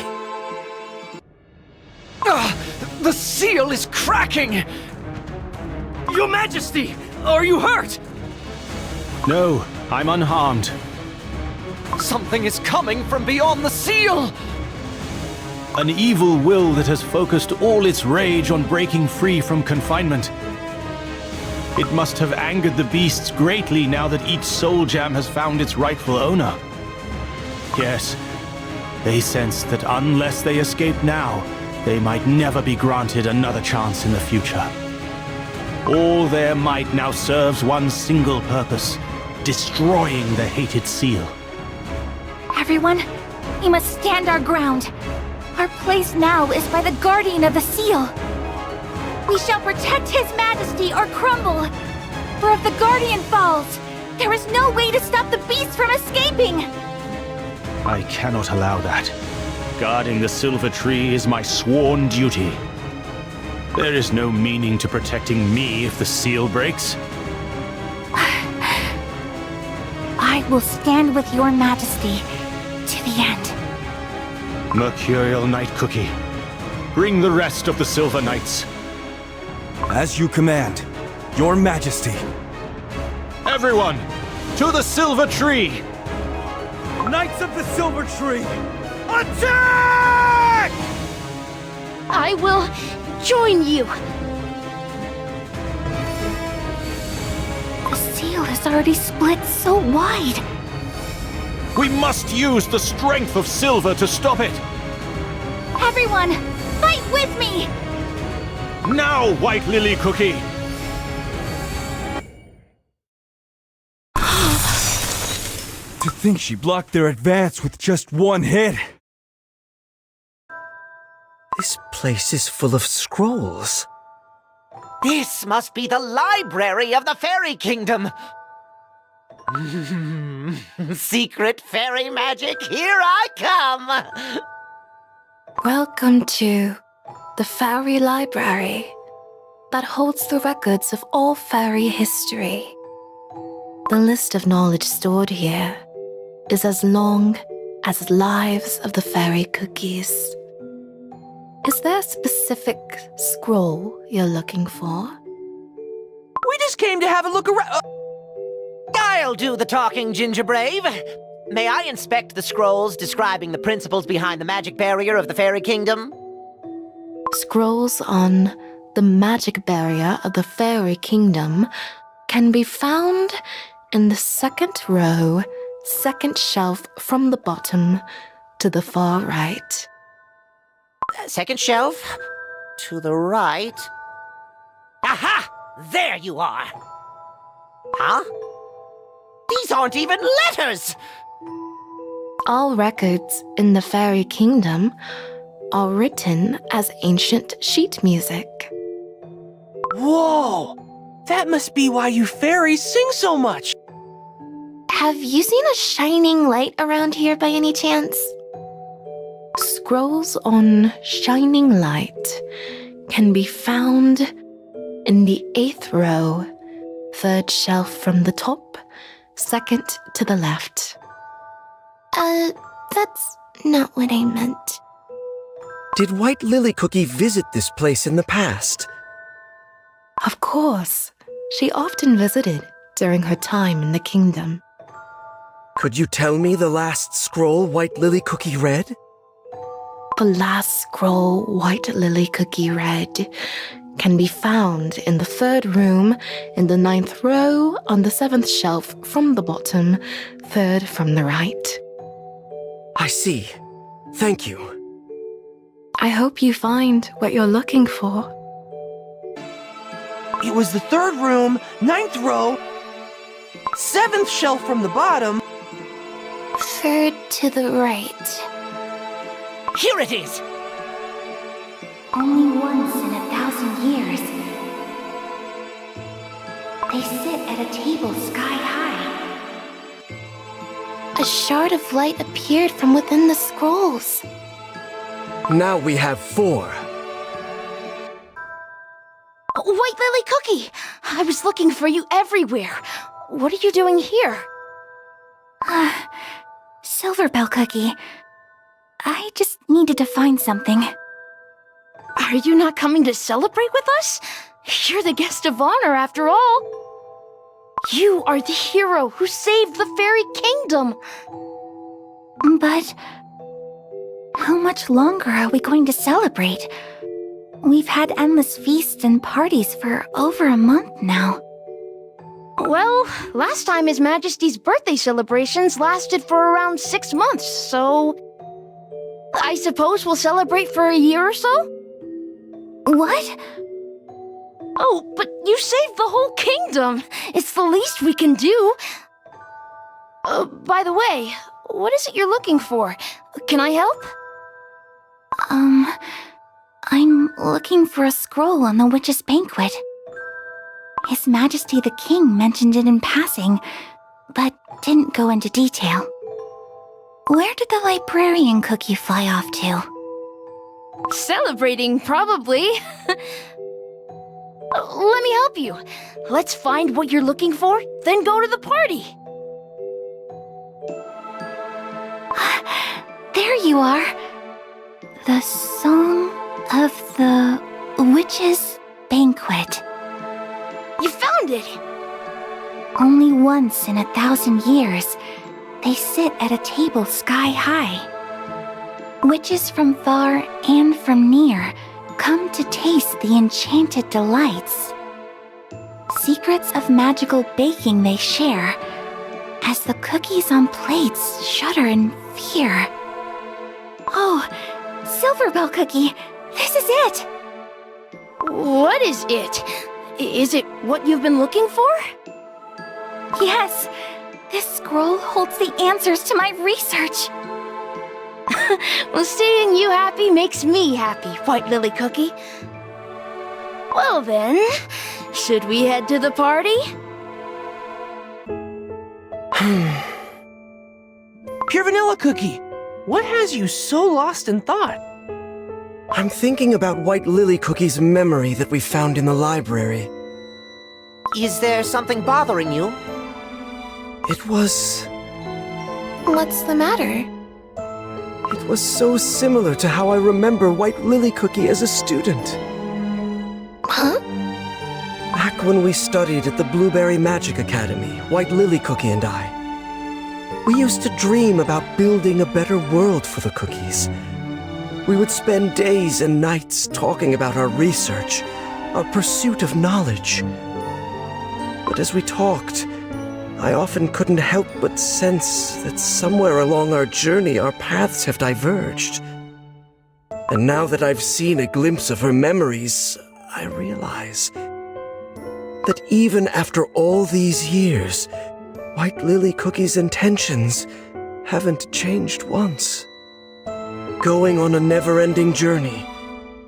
The seal is cracking! Your Majesty, are you hurt? No, I'm unharmed. Something is coming from beyond the seal! An evil will that has focused all its rage on breaking free from confinement. It must have angered the beasts greatly now that each soul gem has found its rightful owner. Yes, they sensed that unless they escape now, they might never be granted another chance in the future. All their might now serves one single purpose: destroying the hated seal. Everyone, we must stand our ground. Our place now is by the guardian of the seal. We shall protect His Majesty or crumble. For if the guardian falls, there is no way to stop the beast from escaping. I cannot allow that. Guarding the silver tree is my sworn duty. There is no meaning to protecting me if the seal breaks. I will stand with your Majesty to the end. Mercurial Night Cookie, bring the rest of the Silver Knights. As you command, Your Majesty. Everyone, to the silver tree! Knights of the Silver Tree, attack! I will join you. The seal is already split so wide. We must use the strength of silver to stop it! Everyone, fight with me! Now, White Lily Cookie! To think she blocked their advance with just one hit. This place is full of scrolls. This must be the library of the Fairy Kingdom. Secret fairy magic, here I come! Welcome to the Fairy Library that holds the records of all fairy history. The list of knowledge stored here is as long as lives of the fairy cookies. Is there a specific scroll you're looking for? We just came to have a look around. I'll do the talking, Ginger Brave. May I inspect the scrolls describing the principles behind the magic barrier of the Fairy Kingdom? Scrolls on the magic barrier of the Fairy Kingdom can be found in the second row, second shelf from the bottom to the far right. Second shelf? To the right? Aha! There you are! Huh? These aren't even letters! All records in the Fairy Kingdom are written as ancient sheet music. Whoa! That must be why you fairies sing so much. Have you seen a shining light around here by any chance? Scrolls on shining light can be found in the 8th row, 3rd shelf from the top, 2nd to the left. That's not what I meant. Did White Lily Cookie visit this place in the past? Of course, she often visited during her time in the kingdom. Could you tell me the last scroll White Lily Cookie read? The last scroll White Lily Cookie read can be found in the 3rd room, in the 9th row, on the 7th shelf from the bottom, 3rd from the right. I see. Thank you. I hope you find what you're looking for. It was the 3rd room, 9th row, 7th shelf from the bottom. 3rd to the right. Here it is! Only once in 1,000 years. They sit at a table sky high. A shard of light appeared from within the scrolls. Now we have 4. White Lily Cookie! I was looking for you everywhere. What are you doing here? Silverbell Cookie. I just needed to find something. Are you not coming to celebrate with us? You're the guest of honor, after all. You are the hero who saved the Fairy Kingdom. But how much longer are we going to celebrate? We've had endless feasts and parties for over a month now. Well, last time His Majesty's birthday celebrations lasted for around 6 months, so I suppose we'll celebrate for a year or so? What? Oh, but you saved the whole kingdom. It's the least we can do. By the way, what is it you're looking for? Can I help? I'm looking for a scroll on the witch's banquet. His Majesty the King mentioned it in passing, but didn't go into detail. Where did the librarian cookie fly off to? Celebrating, probably. Let me help you. Let's find what you're looking for, then go to the party. There you are. The Song of the Witch's Banquet. You found it! Only once in 1,000 years, they sit at a table sky high. Witches from far and from near come to taste the enchanted delights. Secrets of magical baking they share, as the cookies on plates shudder in fear. Oh, Silverbell Cookie, this is it! What is it? Is it what you've been looking for? Yes, this scroll holds the answers to my research. Well, seeing you happy makes me happy, White Lily Cookie. Well then, should we head to the party? Pure Vanilla Cookie, what has you so lost in thought? I'm thinking about White Lily Cookie's memory that we found in the library. Is there something bothering you? It was What's the matter? so similar to how I remember White Lily Cookie as a student. Huh? Back when we studied at the Blueberry Magic Academy, White Lily Cookie and I, we used to dream about building a better world for the cookies. We would spend days and nights talking about our research, our pursuit of knowledge. But as we talked, I often couldn't help but sense that somewhere along our journey our paths have diverged. And now that I've seen a glimpse of her memories, I realize that even after all these years, White Lily Cookie's intentions haven't changed once. Going on a never-ending journey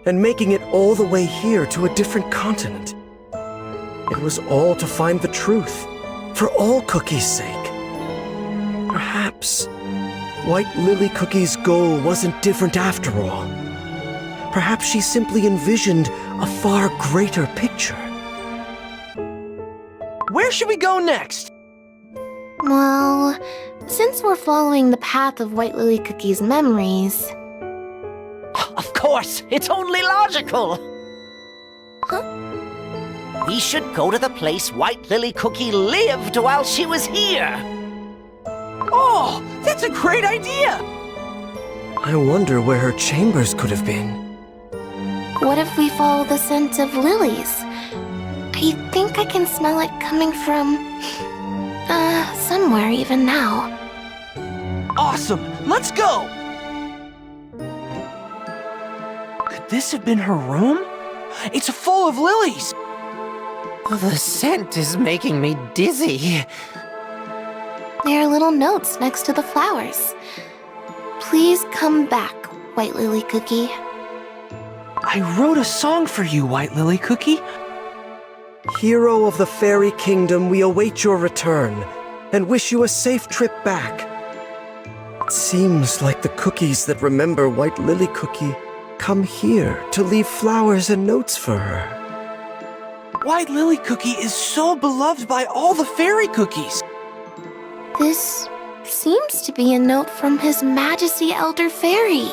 and making it all the way here to a different continent. It was all to find the truth, for all Cookie's sake. Perhaps White Lily Cookie's goal wasn't different after all. Perhaps she simply envisioned a far greater picture. Where should we go next? Well, since we're following the path of White Lily Cookie's memories... Of course, it's only logical. Huh? We should go to the place White Lily Cookie lived while she was here. Oh, that's a great idea! I wonder where her chambers could have been. What if we follow the scent of lilies? I think I can smell it coming from... somewhere even now. Awesome! Let's go! Could this have been her room? It's full of lilies! The scent is making me dizzy. There are little notes next to the flowers. Please come back, White Lily Cookie. I wrote a song for you, White Lily Cookie. Hero of the Fairy Kingdom, we await your return and wish you a safe trip back. It seems like the cookies that remember White Lily Cookie come here to leave flowers and notes for her. White Lily Cookie is so beloved by all the fairy cookies. This seems to be a note from His Majesty Elder Fairy.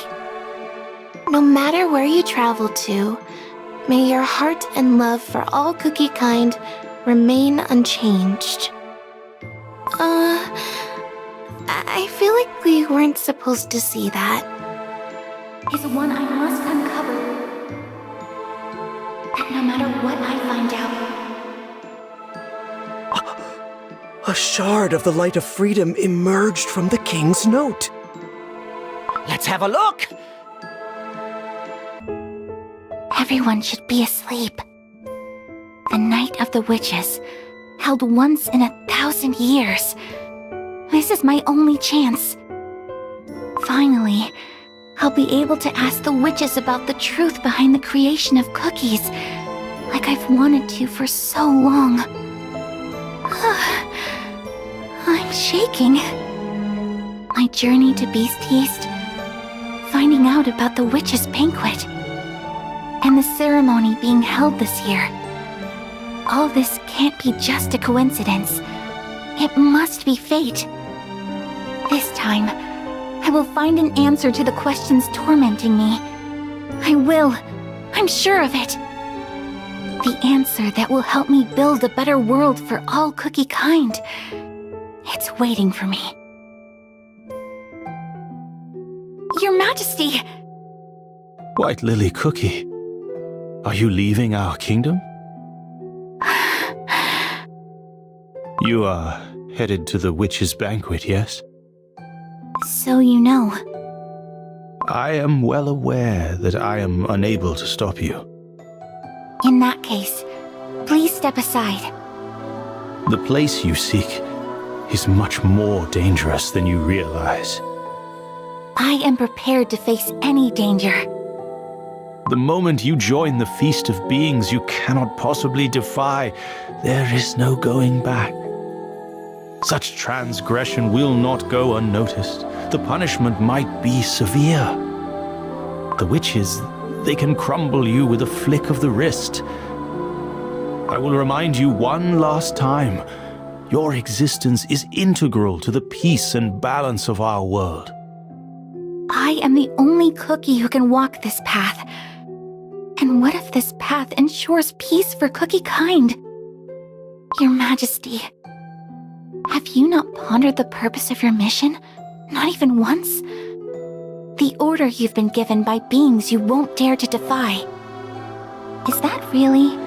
No matter where you travel to, may your heart and love for all cookie kind remain unchanged. I feel like we weren't supposed to see that. Is one I must uncover. And no matter what I find out, shard of the light of freedom emerged from the king's note. Let's have a look! Everyone should be asleep. The night of the witches, held once in 1,000 years. This is my only chance. Finally, I'll be able to ask the witches about the truth behind the creation of cookies, like I've wanted to for so long. I'm shaking. My journey to Beast-East, finding out about the witches' banquet, and the ceremony being held this year. All this can't be just a coincidence. It must be fate. This time, I will find an answer to the questions tormenting me. I will. I'm sure of it. The answer that will help me build a better world for all cookie kind. It's waiting for me. Your Majesty! White Lily Cookie, are you leaving our kingdom? You are headed to the witches' banquet, yes? So you know. I am well aware that I am unable to stop you. In that case, please step aside. The place you seek is much more dangerous than you realize. I am prepared to face any danger. The moment you join the feast of beings you cannot possibly defy, there is no going back. Such transgression will not go unnoticed. The punishment might be severe. The witches, they can crumble you with a flick of the wrist. I will remind you one last time. Your existence is integral to the peace and balance of our world. I am the only cookie who can walk this path. And what if this path ensures peace for cookie kind? Your Majesty, have you not pondered the purpose of your mission? Not even once? The order you've been given by beings you won't dare to defy. Is that really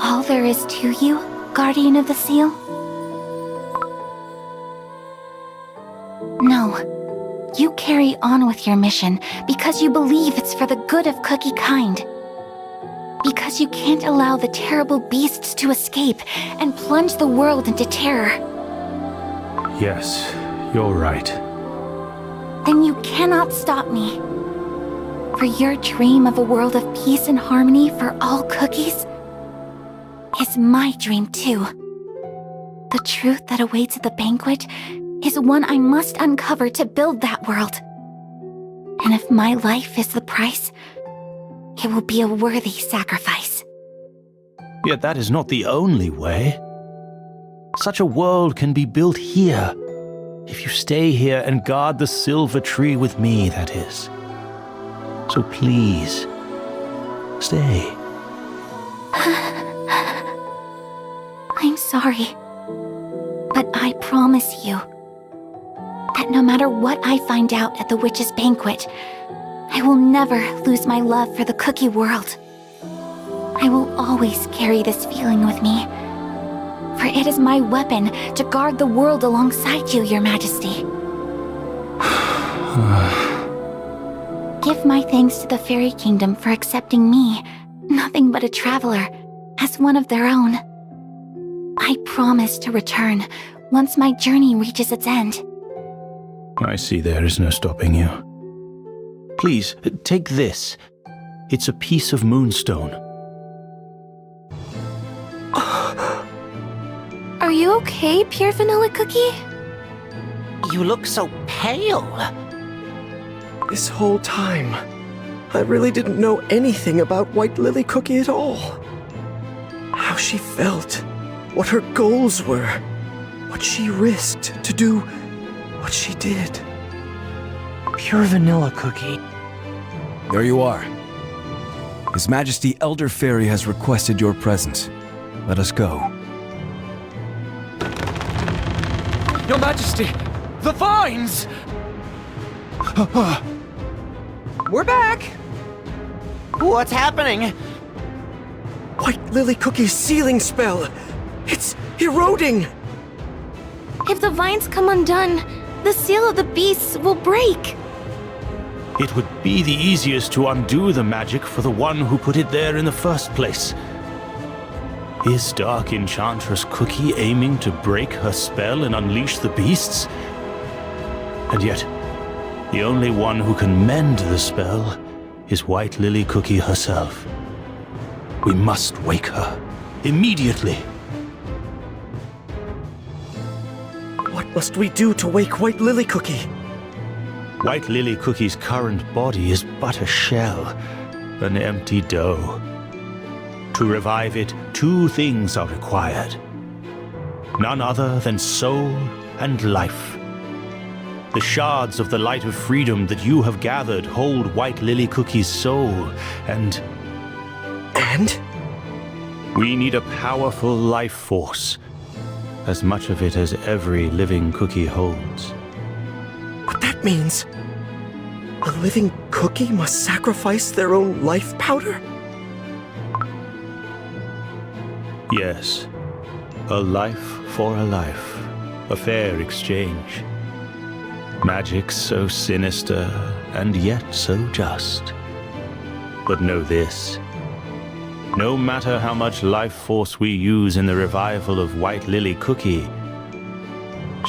all there is to you, Guardian of the Seal? No. You carry on with your mission because you believe it's for the good of cookie kind. Because you can't allow the terrible beasts to escape and plunge the world into terror. Yes, you're right. Then you cannot stop me. For your dream of a world of peace and harmony for all cookies is my dream too. The truth that awaits at the banquet is one I must uncover to build that world. And if my life is the price, it will be a worthy sacrifice. Yet that is not the only way. Such a world can be built here. If you stay here and guard the silver tree with me, that is. So please, stay. I'm sorry. But I promise you that no matter what I find out at the witches' banquet, I will never lose my love for the cookie world. I will always carry this feeling with me, for it is my weapon to guard the world alongside you, Your Majesty. Give my thanks to the Fairy Kingdom for accepting me, nothing but a traveler, as one of their own. I promise to return once my journey reaches its end. I see there is no stopping you. Please, take this. It's a piece of moonstone. Are you okay, Pure Vanilla Cookie? You look so pale. This whole time, I really didn't know anything about White Lily Cookie at all. How she felt, what her goals were, what she risked to do what she did. Pure Vanilla Cookie. There you are. His Majesty Elder Fairy has requested your presence. Let us go. Your Majesty, the vines! We're back! What's happening? White Lily Cookie's sealing spell! It's eroding! If the vines come undone, the seal of the beasts will break. It would be the easiest to undo the magic for the one who put it there in the first place. Is Dark Enchantress Cookie aiming to break her spell and unleash the beasts? And yet, the only one who can mend the spell is White Lily Cookie herself. We must wake her immediately. What must we do to wake White Lily Cookie? White Lily Cookie's current body is but a shell, an empty dough. To revive it, two things are required. None other than soul and life. The shards of the light of freedom that you have gathered hold White Lily Cookie's soul, and... And? We need a powerful life force, as much of it as every living cookie holds. What that means? A living cookie must sacrifice their own life powder? Yes, a life for a life, a fair exchange. Magic so sinister and yet so just. But know this. No matter how much life force we use in the revival of White Lily Cookie,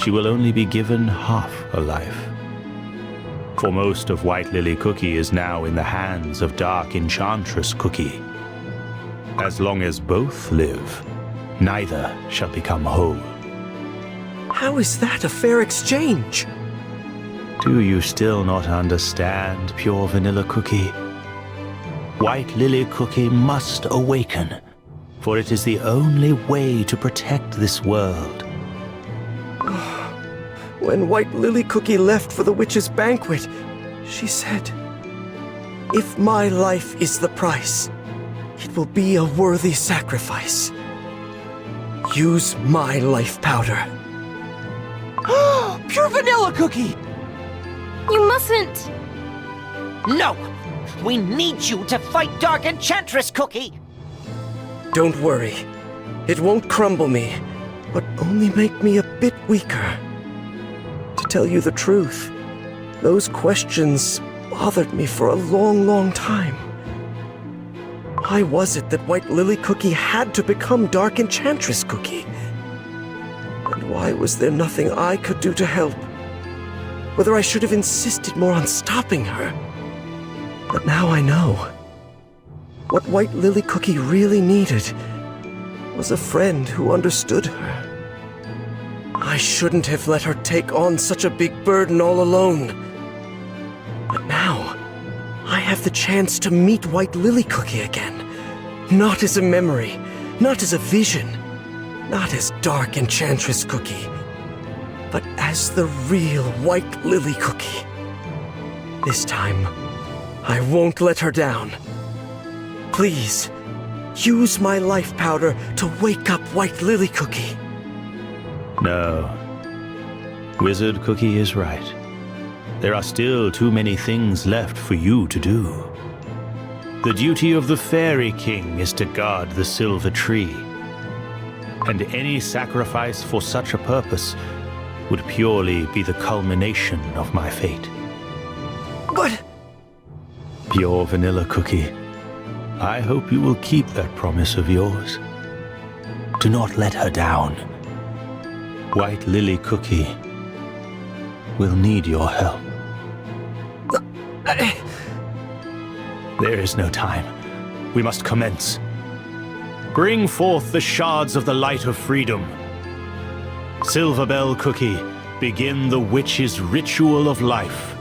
she will only be given half a life. For most of White Lily Cookie is now in the hands of Dark Enchantress Cookie. As long as both live, neither shall become whole. How is that a fair exchange? Do you still not understand, Pure Vanilla Cookie? White Lily Cookie must awaken, for it is the only way to protect this world. When White Lily Cookie left for the witch's banquet, she said, "If my life is the price, it will be a worthy sacrifice. Use my life powder." Pure Vanilla Cookie! You mustn't! No! We need you to fight Dark Enchantress Cookie! Don't worry. It won't crumble me, but only make me a bit weaker. To tell you the truth, those questions bothered me for a long, long time. Why was it that White Lily Cookie had to become Dark Enchantress Cookie? And why was there nothing I could do to help? Whether I should have insisted more on stopping her. But now I know. What White Lily Cookie really needed was a friend who understood her. I shouldn't have let her take on such a big burden all alone. But now, I have the chance to meet White Lily Cookie again. Not as a memory, not as a vision, not as Dark Enchantress Cookie, but as the real White Lily Cookie. This time, I won't let her down. Please, use my life powder to wake up White Lily Cookie. No. Wizard Cookie is right. There are still too many things left for you to do. The duty of the Fairy King is to guard the Silver Tree. And any sacrifice for such a purpose would purely be the culmination of my fate. But... Pure Vanilla Cookie, I hope you will keep that promise of yours. Do not let her down. White Lily Cookie will need your help. There is no time. We must commence. Bring forth the shards of the light of freedom. Silverbell Cookie, begin the witch's ritual of life.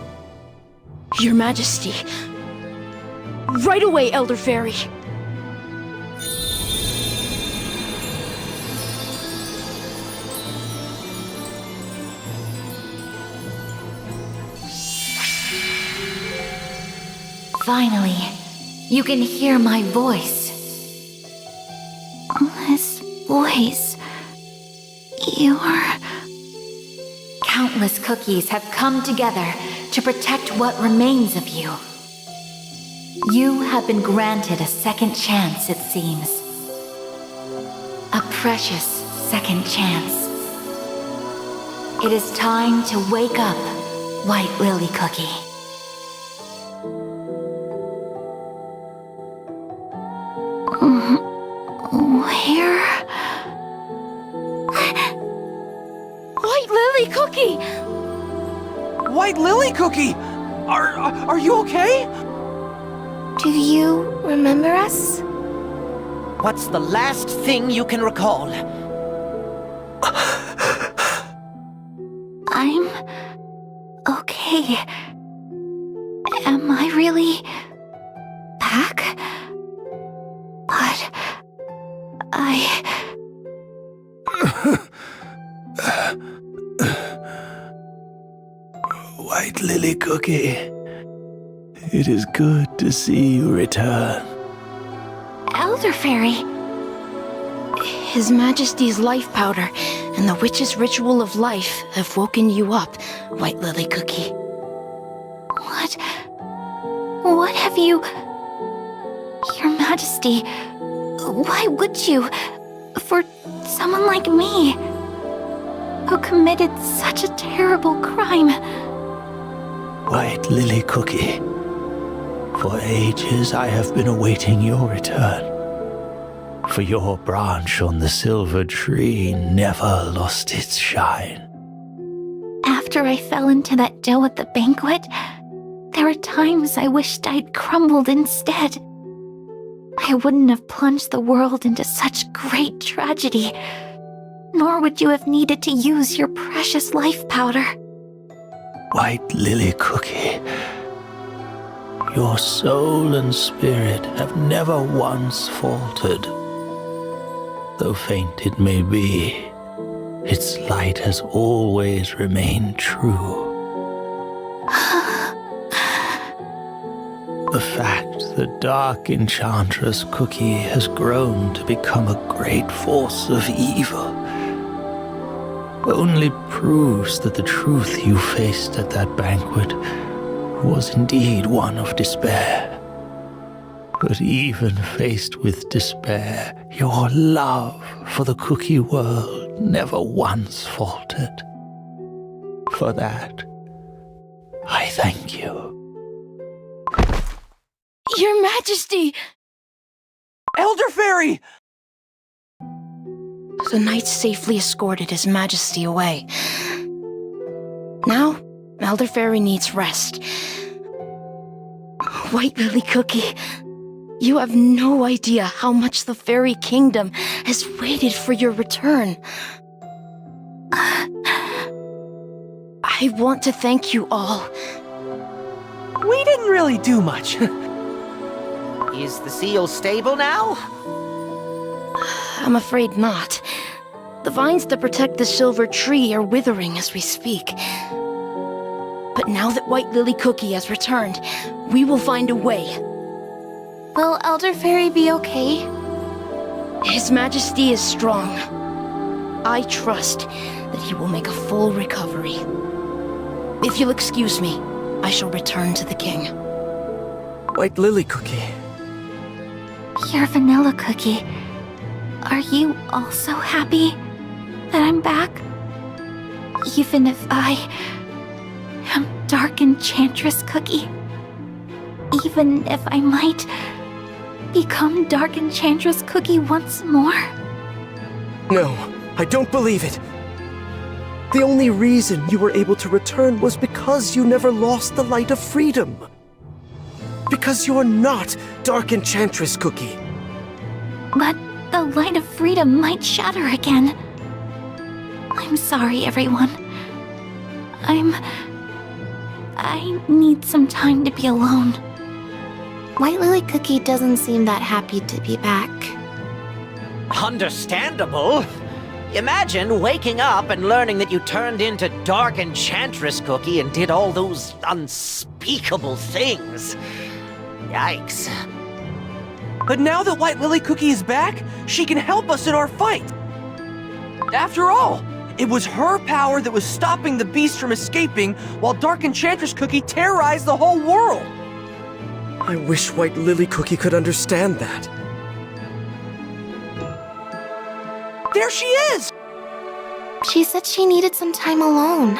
Your Majesty. Right away, Elder Fairy. Finally, you can hear my voice. This voice... Your... Countless cookies have come together to protect what remains of you. You have been granted a second chance, it seems. A precious second chance. It is time to wake up, White Lily Cookie. Where? White Lily Cookie! White Lily Cookie! Are you okay? Do you remember us? What's the last thing you can recall? I'm okay. Am I really back? But White Lily Cookie, it is good to see you return. Elder Fairy. His Majesty's life powder and the witch's ritual of life have woken you up, White Lily Cookie. What have you... Your Majesty, why would you? For someone like me, who committed such a terrible crime. White Lily Cookie, for ages I have been awaiting your return. For your branch on the silver tree never lost its shine. After I fell into that dough at the banquet, there were times I wished I'd crumbled instead. I wouldn't have plunged the world into such great tragedy, nor would you have needed to use your precious life powder. White Lily Cookie, your soul and spirit have never once faltered. Though faint it may be, its light has always remained true. The fact that Dark Enchantress Cookie has grown to become a great force of evil only proves that the truth you faced at that banquet was indeed one of despair. But even faced with despair, your love for the cookie world never once faltered. For that, I thank you. Your Majesty! Elder Fairy! The knight safely escorted His Majesty away. Now, Elder Fairy needs rest. White Lily Cookie, you have no idea how much the Fairy Kingdom has waited for your return. I want to thank you all. We didn't really do much. Is the seal stable now? I'm afraid not. The vines that protect the silver tree are withering as we speak. But now that White Lily Cookie has returned, we will find a way. Will Elder Fairy be okay? His Majesty is strong. I trust that he will make a full recovery. If you'll excuse me, I shall return to the king. White Lily Cookie. Your Vanilla Cookie, are you also happy that I'm back? Even if I am Dark Enchantress Cookie? Even if I might become Dark Enchantress Cookie once more? No, I don't believe it. The only reason you were able to return was because you never lost the light of freedom. Because you're not Dark Enchantress Cookie. But the light of freedom might shatter again. I'm sorry, everyone. I need some time to be alone. White Lily Cookie doesn't seem that happy to be back. Understandable. Imagine waking up and learning that you turned into Dark Enchantress Cookie and did all those unspeakable things. Yikes. But now that White Lily Cookie is back, she can help us in our fight. After all, it was her power that was stopping the beast from escaping while Dark Enchantress Cookie terrorized the whole world. I wish White Lily Cookie could understand that. There she is! She said she needed some time alone.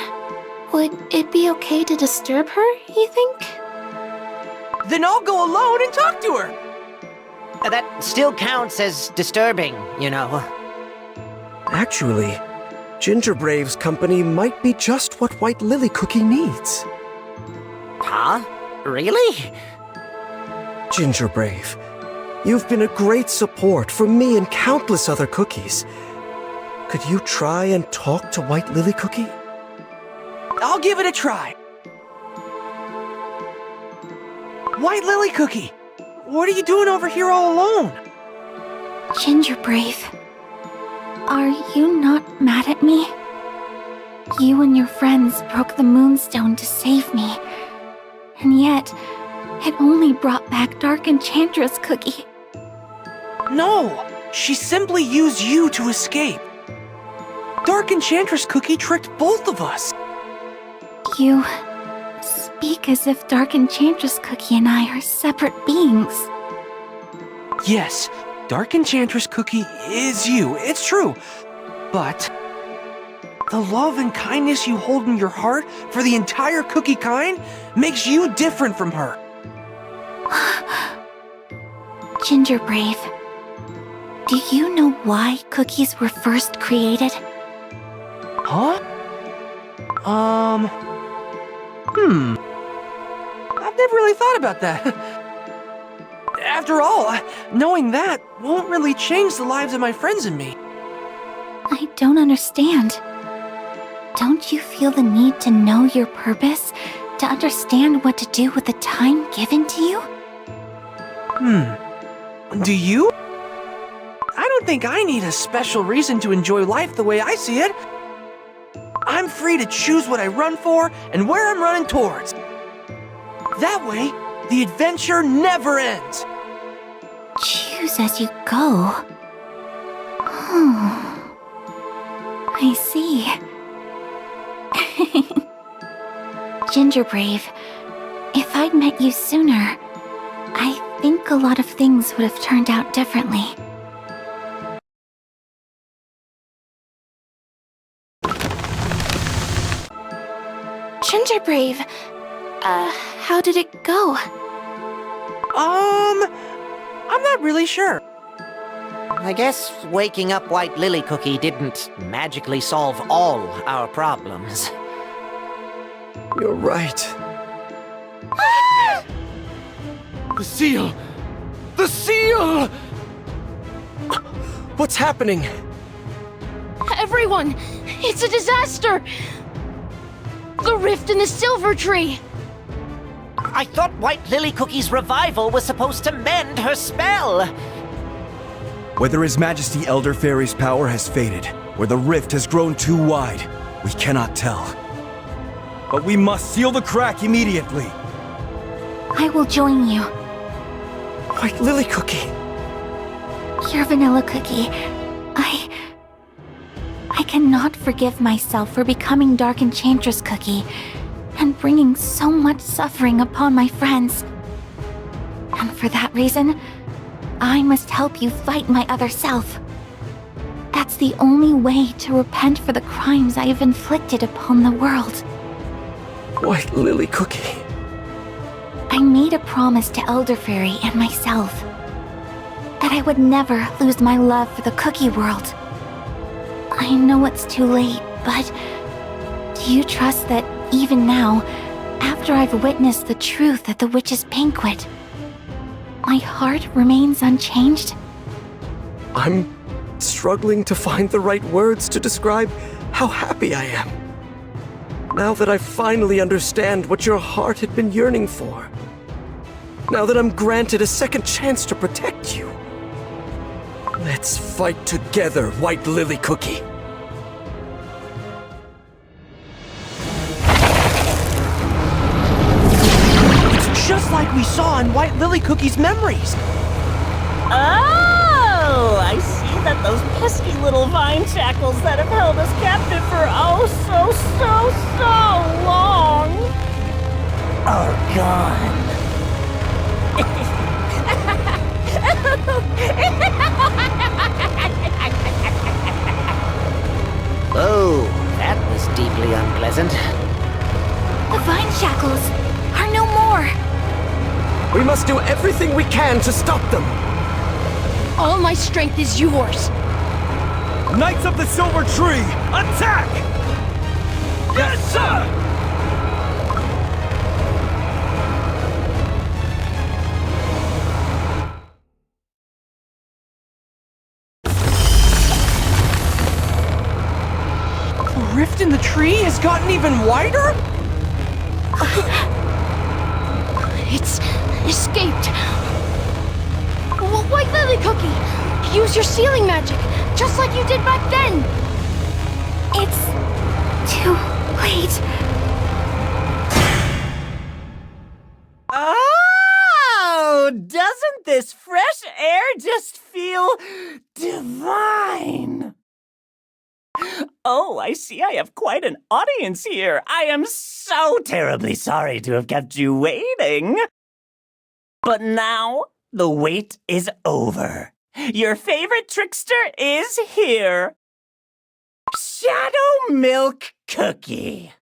Would it be okay to disturb her, you think? Then I'll go alone and talk to her. That still counts as disturbing, you know. Actually, Ginger Brave's company might be just what White Lily Cookie needs. Huh? Really? Ginger Brave, you've been a great support for me and countless other cookies. Could you try and talk to White Lily Cookie? I'll give it a try. White Lily Cookie, what are you doing over here all alone? Ginger Brave, are you not mad at me? You and your friends broke the Moonstone to save me, and yet it only brought back Dark Enchantress Cookie. No, she simply used you to escape. Dark Enchantress Cookie tricked both of us. You speak as if Dark Enchantress Cookie and I are separate beings. Yes, Dark Enchantress Cookie is you, it's true. But the love and kindness you hold in your heart for the entire cookie kind makes you different from her. Ginger Brave, do you know why cookies were first created? Huh? I've never really thought about that. After all, knowing that won't really change the lives of my friends and me. I don't understand. Don't you feel the need to know your purpose, to understand what to do with the time given to you? Do you? I don't think I need a special reason to enjoy life the way I see it. I'm free to choose what I run for and where I'm running towards. That way, the adventure never ends. Choose as you go. I see. Ginger Brave, if I'd met you sooner, I think a lot of things would have turned out differently. Ginger Brave, how did it go? I'm not really sure. I guess waking up White Lily Cookie didn't magically solve all our problems. You're right. The seal! The seal! What's happening? Everyone, it's a disaster! The rift in the silver tree! I thought White Lily Cookie's revival was supposed to mend her spell! Whether His Majesty Elder Fairy's power has faded, or the rift has grown too wide, we cannot tell. But we must seal the crack immediately. I will join you. White Lily Cookie. Your Vanilla Cookie. I cannot forgive myself for becoming Dark Enchantress Cookie and bringing so much suffering upon my friends. And for that reason, I must help you fight my other self. That's the only way to repent for the crimes I have inflicted upon the world. White Lily Cookie. I made a promise to Elder Fairy and myself that I would never lose my love for the cookie world. I know it's too late, but do you trust that even now, after I've witnessed the truth at the witch's banquet, my heart remains unchanged? I'm struggling to find the right words to describe how happy I am. Now that I finally understand what your heart had been yearning for. Now that I'm granted a second chance to protect you. Let's fight together, White Lily Cookie. It's just like we saw in White Lily Cookie's memories. Oh, I see that those pesky little vine shackles that have held us captive for so long are gone. Oh, must do everything we can to stop them. All my strength is yours. Knights of the Silver Tree, attack! Yes, sir! The rift in the tree has gotten even wider? It's escaped. White Lily Cookie, use your sealing magic, just like you did back then. It's too late. Oh, doesn't this fresh air just feel divine? Oh, I see I have quite an audience here. I am so terribly sorry to have kept you waiting. But now, the wait is over. Your favorite trickster is here. Shadow Milk Cookie.